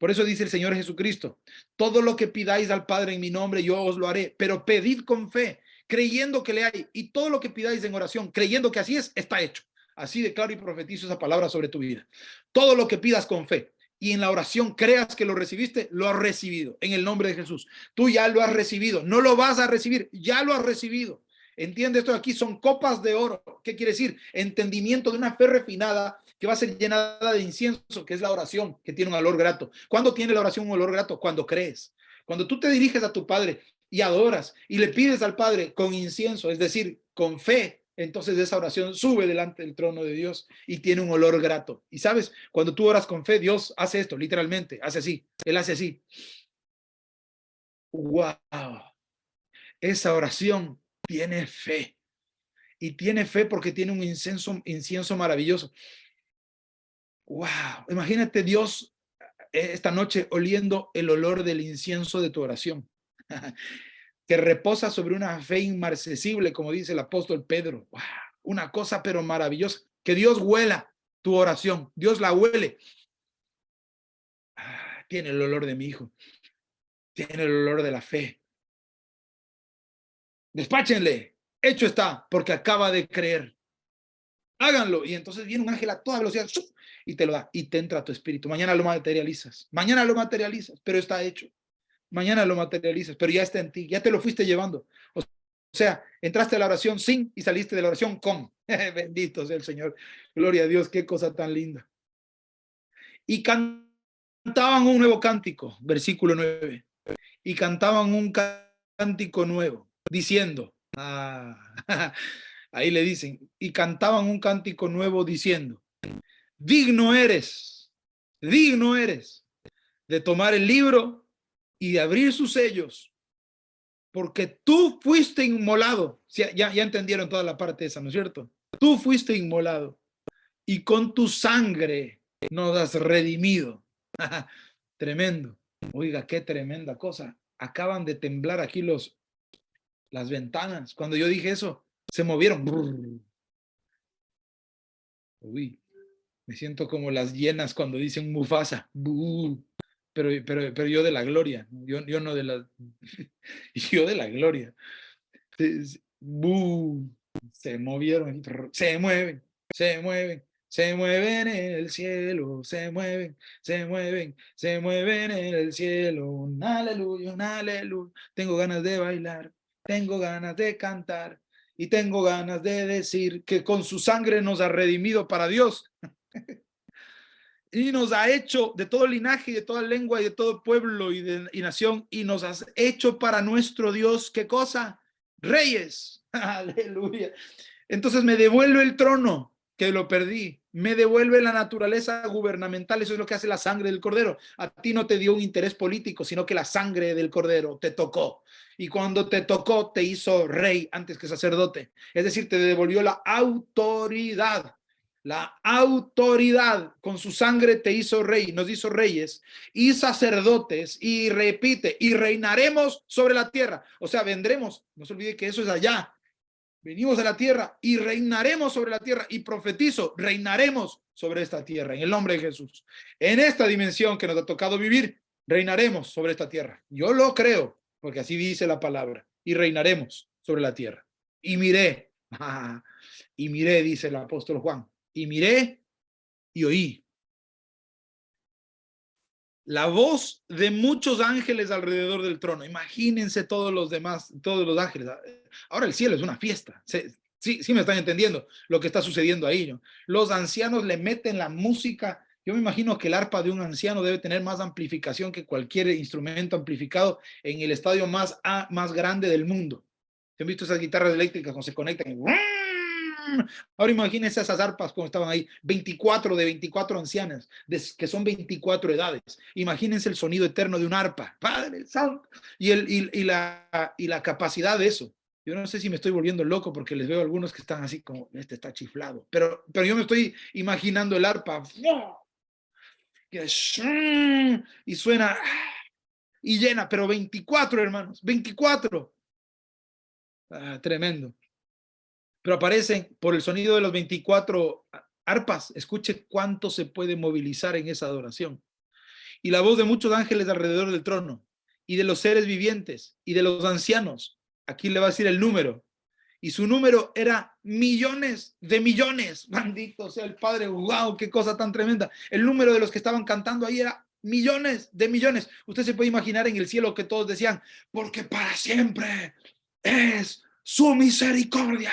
Por eso dice el Señor Jesucristo, todo lo que pidáis al Padre en mi nombre, yo os lo haré, pero pedid con fe, creyendo que le hay, y todo lo que pidáis en oración, creyendo que así es, está hecho. Así declaro y profetizo esa palabra sobre tu vida. Todo lo que pidas con fe y en la oración creas que lo recibiste, lo has recibido en el nombre de Jesús. Tú ya lo has recibido, no lo vas a recibir, ya lo has recibido. Entiende esto de aquí, son copas de oro. ¿Qué quiere decir? Entendimiento de una fe refinada que va a ser llenada de incienso, que es la oración, que tiene un olor grato. ¿Cuándo tiene la oración un olor grato? Cuando crees. Cuando tú te diriges a tu Padre y adoras y le pides al Padre con incienso, es decir, con fe, entonces esa oración sube delante del trono de Dios y tiene un olor grato. Y sabes, cuando tú oras con fe, Dios hace esto, literalmente, hace así, Él hace así. ¡Wow! Esa oración tiene fe. Y tiene fe porque tiene un incienso maravilloso. ¡Wow! Imagínate Dios esta noche oliendo el olor del incienso de tu oración. Que reposa sobre una fe inmarcesible, como dice el apóstol Pedro. ¡Wow! Una cosa pero maravillosa. Que Dios huela tu oración. Dios la huele. Tiene el olor de mi hijo. Tiene el olor de la fe. Despáchenle. Hecho está, porque acaba de creer. Háganlo. Y entonces viene un ángel a toda velocidad y te lo da y te entra a tu espíritu. Mañana lo materializas. Mañana lo materializas, pero está hecho. Mañana lo materializas, pero ya está en ti. Ya te lo fuiste llevando. O sea, entraste a la oración sin y saliste de la oración con. Bendito sea el Señor. Gloria a Dios, qué cosa tan linda. Y cantaban un nuevo cántico, versículo 9. Y cantaban un cántico nuevo, diciendo, ahí le dicen, y cantaban un cántico nuevo diciendo, digno eres de tomar el libro y de abrir sus sellos, porque tú fuiste inmolado. Ya entendieron toda la parte esa, ¿no es cierto? Tú fuiste inmolado y con tu sangre nos has redimido. Tremendo. Oiga, qué tremenda cosa. Acaban de temblar aquí las ventanas. Cuando yo dije eso, se movieron. Uy, me siento como las hienas cuando dicen Mufasa. Pero yo de la gloria. Yo no de la... Yo de la gloria. Se movieron. Se mueven. Se mueven en el cielo, se mueven en el cielo. Un aleluya, un aleluya. Tengo ganas de bailar, tengo ganas de cantar y tengo ganas de decir que con su sangre nos ha redimido para Dios. Y nos ha hecho de todo linaje, de toda lengua y de todo pueblo y nación, y nos has hecho para nuestro Dios, ¿qué cosa? Reyes. Aleluya. Entonces me devuelve el trono que lo perdí, me devuelve la naturaleza gubernamental. Eso es lo que hace la sangre del Cordero. A ti no te dio un interés político, sino que la sangre del Cordero te tocó. Y cuando te tocó, te hizo rey antes que sacerdote. Es decir, te devolvió la autoridad. La autoridad, con su sangre te hizo rey, nos hizo reyes y sacerdotes, y repite, y reinaremos sobre la tierra. O sea, vendremos, no se olvide que eso es allá. Venimos a la tierra y reinaremos sobre la tierra, y profetizo, reinaremos sobre esta tierra en el nombre de Jesús. En esta dimensión que nos ha tocado vivir, reinaremos sobre esta tierra. Yo lo creo, porque así dice la palabra, y reinaremos sobre la tierra. Y miré, dice el apóstol Juan, y miré y oí la voz de muchos ángeles alrededor del trono. Imagínense todos los demás, todos los ángeles. Ahora el cielo es una fiesta. Sí me están entendiendo lo que está sucediendo ahí, ¿no? Los ancianos le meten la música. Yo me imagino que el arpa de un anciano debe tener más amplificación que cualquier instrumento amplificado en el estadio más grande del mundo. ¿Han visto esas guitarras eléctricas cuando se conectan? Ahora imagínense esas arpas como estaban ahí, 24 de 24 ancianas, que son 24 edades. Imagínense el sonido eterno de un arpa, Padre Santo, y la capacidad de eso. Yo no sé si me estoy volviendo loco porque les veo algunos que están así como, este está chiflado, pero yo me estoy imaginando el arpa, y suena, y llena, pero 24 hermanos, 24. Tremendo. Pero aparecen por el sonido de los 24 arpas. Escuche cuánto se puede movilizar en esa adoración. Y la voz de muchos ángeles alrededor del trono, y de los seres vivientes, y de los ancianos. Aquí le va a decir el número. Y su número era millones de millones. Bendito sea el Padre. ¡Wow! ¡Qué cosa tan tremenda! El número de los que estaban cantando ahí era millones de millones. Usted se puede imaginar en el cielo que todos decían, porque para siempre es su misericordia.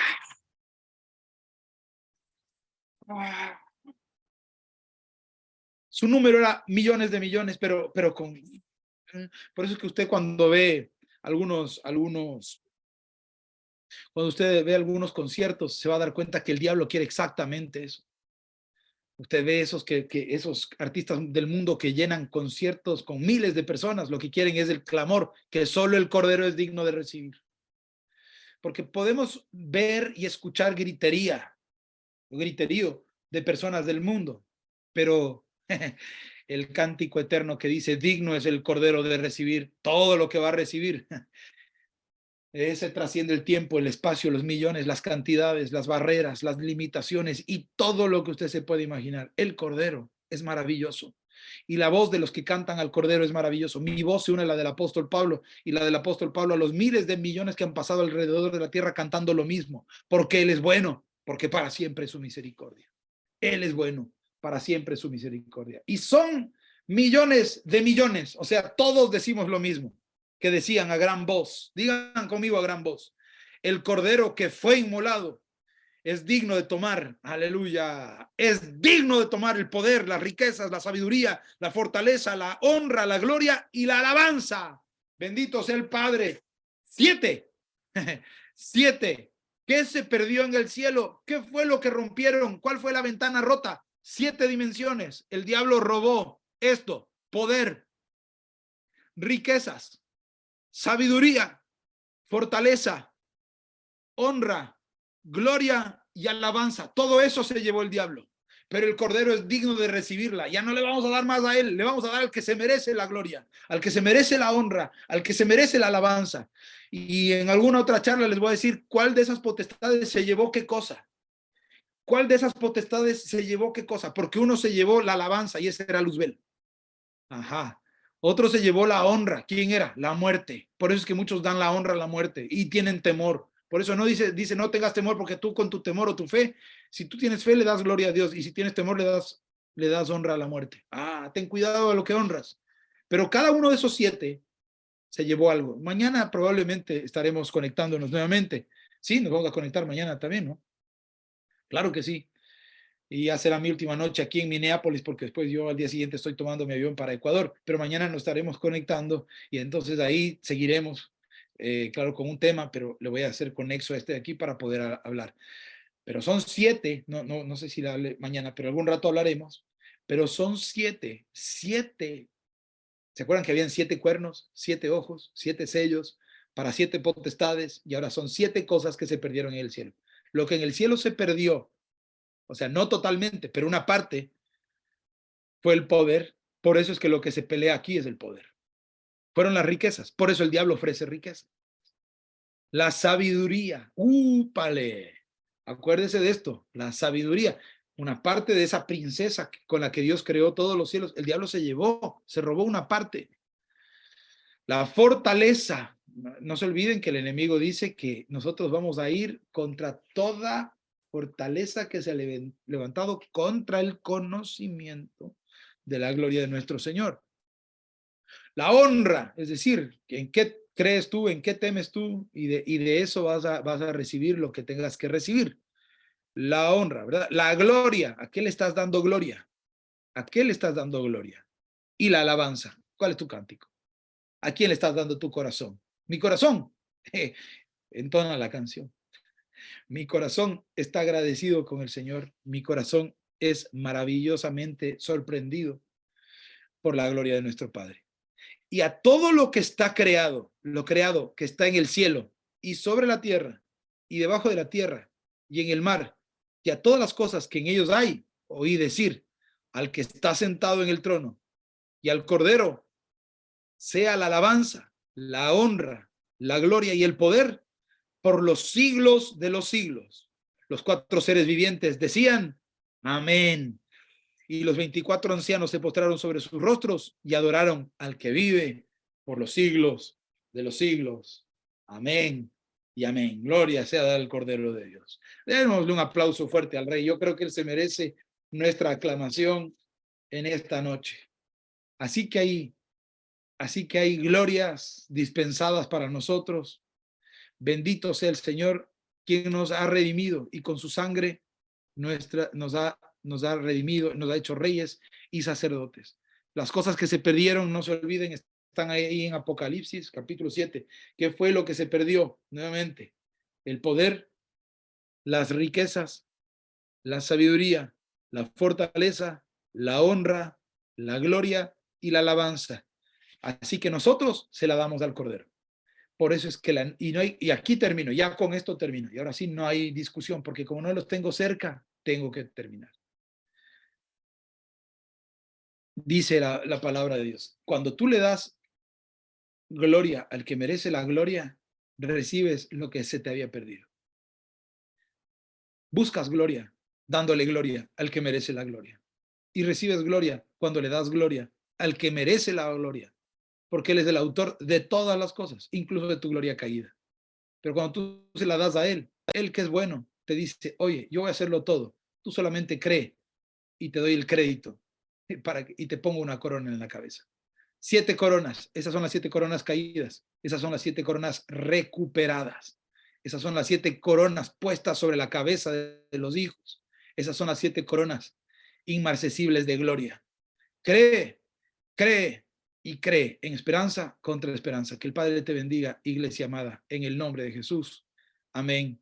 Su número era millones de millones, pero por eso es que usted cuando ve cuando usted ve algunos conciertos, se va a dar cuenta que el diablo quiere exactamente eso. Usted ve esos artistas del mundo que llenan conciertos con miles de personas, lo que quieren es el clamor que solo el Cordero es digno de recibir. Porque podemos ver y escuchar griterío de personas del mundo, pero el cántico eterno que dice, digno es el Cordero de recibir todo lo que va a recibir. Ese trasciende el tiempo, el espacio, los millones, las cantidades, las barreras, las limitaciones y todo lo que usted se puede imaginar. El Cordero es maravilloso. Y la voz de los que cantan al Cordero es maravilloso. Mi voz se une a la del apóstol Pablo y la del apóstol Pablo a los miles de millones que han pasado alrededor de la tierra cantando lo mismo. Porque Él es bueno, porque para siempre es su misericordia. Él es bueno, para siempre es su misericordia. Y son millones de millones, o sea, todos decimos lo mismo, que decían a gran voz. Digan conmigo a gran voz. El Cordero que fue inmolado es digno de tomar, aleluya, es digno de tomar el poder, las riquezas, la sabiduría, la fortaleza, la honra, la gloria y la alabanza. Bendito sea el Padre. 7. 7. ¿Qué se perdió en el cielo? ¿Qué fue lo que rompieron? ¿Cuál fue la ventana rota? 7 dimensiones. El diablo robó esto: poder, riquezas, sabiduría, fortaleza, honra, gloria y alabanza. Todo eso se llevó el diablo, pero el Cordero es digno de recibirla. Ya no le vamos a dar más a él, le vamos a dar al que se merece la gloria, al que se merece la honra, al que se merece la alabanza. Y en alguna otra charla les voy a decir cuál de esas potestades se llevó qué cosa. ¿Cuál de esas potestades se llevó qué cosa? Porque uno se llevó la alabanza y ese era Luzbel. Ajá. Otro se llevó la honra. ¿Quién era? La muerte. Por eso es que muchos dan la honra a la muerte y tienen temor. Por eso no dice no tengas temor, porque tú con tu temor o tu fe, si tú tienes fe le das gloria a Dios y si tienes temor le das honra a la muerte. Ten cuidado de lo que honras. Pero cada uno de esos 7 se llevó algo. Mañana probablemente estaremos conectándonos nuevamente. Sí, nos vamos a conectar mañana también, ¿no? Claro que sí. Y ya será mi última noche aquí en Minneapolis, porque después yo al día siguiente estoy tomando mi avión para Ecuador, pero mañana nos estaremos conectando y entonces ahí seguiremos, claro, con un tema, pero le voy a hacer conexo a este de aquí para poder hablar. Pero son 7, no sé si la hable mañana, pero algún rato hablaremos, pero son 7. ¿Se acuerdan que habían 7 cuernos, 7 ojos, 7 sellos para 7 potestades? Y ahora son 7 cosas que se perdieron en el cielo. Lo que en el cielo se perdió, O sea, no totalmente, pero una parte fue el poder. Por eso es que lo que se pelea aquí es el poder. Fueron las riquezas. Por eso el diablo ofrece riqueza. La sabiduría. ¡Úpale! Acuérdese de esto. La sabiduría. Una parte de esa princesa con la que Dios creó todos los cielos. El diablo se llevó, se robó una parte. La fortaleza. No se olviden que el enemigo dice que nosotros vamos a ir contra toda fortaleza que se ha levantado contra el conocimiento de la gloria de nuestro Señor. La honra, es decir, en qué crees tú, en qué temes tú, y de eso vas a recibir lo que tengas que recibir. La honra, ¿verdad? La gloria, ¿a qué le estás dando gloria? ¿A qué le estás dando gloria? Y la alabanza, ¿cuál es tu cántico? ¿A quién le estás dando tu corazón? Mi corazón, entona la canción. Mi corazón está agradecido con el Señor. Mi corazón es maravillosamente sorprendido por la gloria de nuestro Padre. Y a todo lo que está creado, lo creado que está en el cielo y sobre la tierra y debajo de la tierra y en el mar, y a todas las cosas que en ellos hay, oí decir al que está sentado en el trono y al Cordero, sea la alabanza, la honra, la gloria y el poder por los siglos de los siglos. Los 4 seres vivientes decían, amén. Y los 24 ancianos se postraron sobre sus rostros y adoraron al que vive por los siglos de los siglos. Amén y amén. Gloria sea al Cordero de Dios. Démosle un aplauso fuerte al Rey. Yo creo que Él se merece nuestra aclamación en esta noche. Así que hay glorias dispensadas para nosotros. Bendito sea el Señor, quien nos ha redimido y con su sangre nos ha redimido, nos ha hecho reyes y sacerdotes. Las cosas que se perdieron, no se olviden, están ahí en Apocalipsis, capítulo 7. ¿Qué fue lo que se perdió? Nuevamente, el poder, las riquezas, la sabiduría, la fortaleza, la honra, la gloria y la alabanza. Así que nosotros se la damos al Cordero. Por eso es que y aquí termino, ya con esto termino. Y ahora sí no hay discusión, porque como no los tengo cerca, tengo que terminar. Dice la palabra de Dios. Cuando tú le das gloria al que merece la gloria, recibes lo que se te había perdido. Buscas gloria, dándole gloria al que merece la gloria. Y recibes gloria cuando le das gloria al que merece la gloria, porque Él es el autor de todas las cosas, incluso de tu gloria caída. Pero cuando tú se la das a Él que es bueno, te dice, oye, yo voy a hacerlo todo, tú solamente cree y te doy el crédito y te pongo una corona en la cabeza. 7 coronas, esas son las 7 coronas caídas, esas son las 7 coronas recuperadas, esas son las 7 coronas puestas sobre la cabeza de los hijos, esas son las 7 coronas inmarcesibles de gloria. Cree, cree y cree en esperanza contra esperanza. Que el Padre te bendiga, iglesia amada, en el nombre de Jesús. Amén,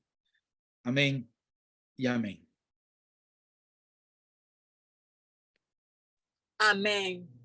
amén y amén. Amén.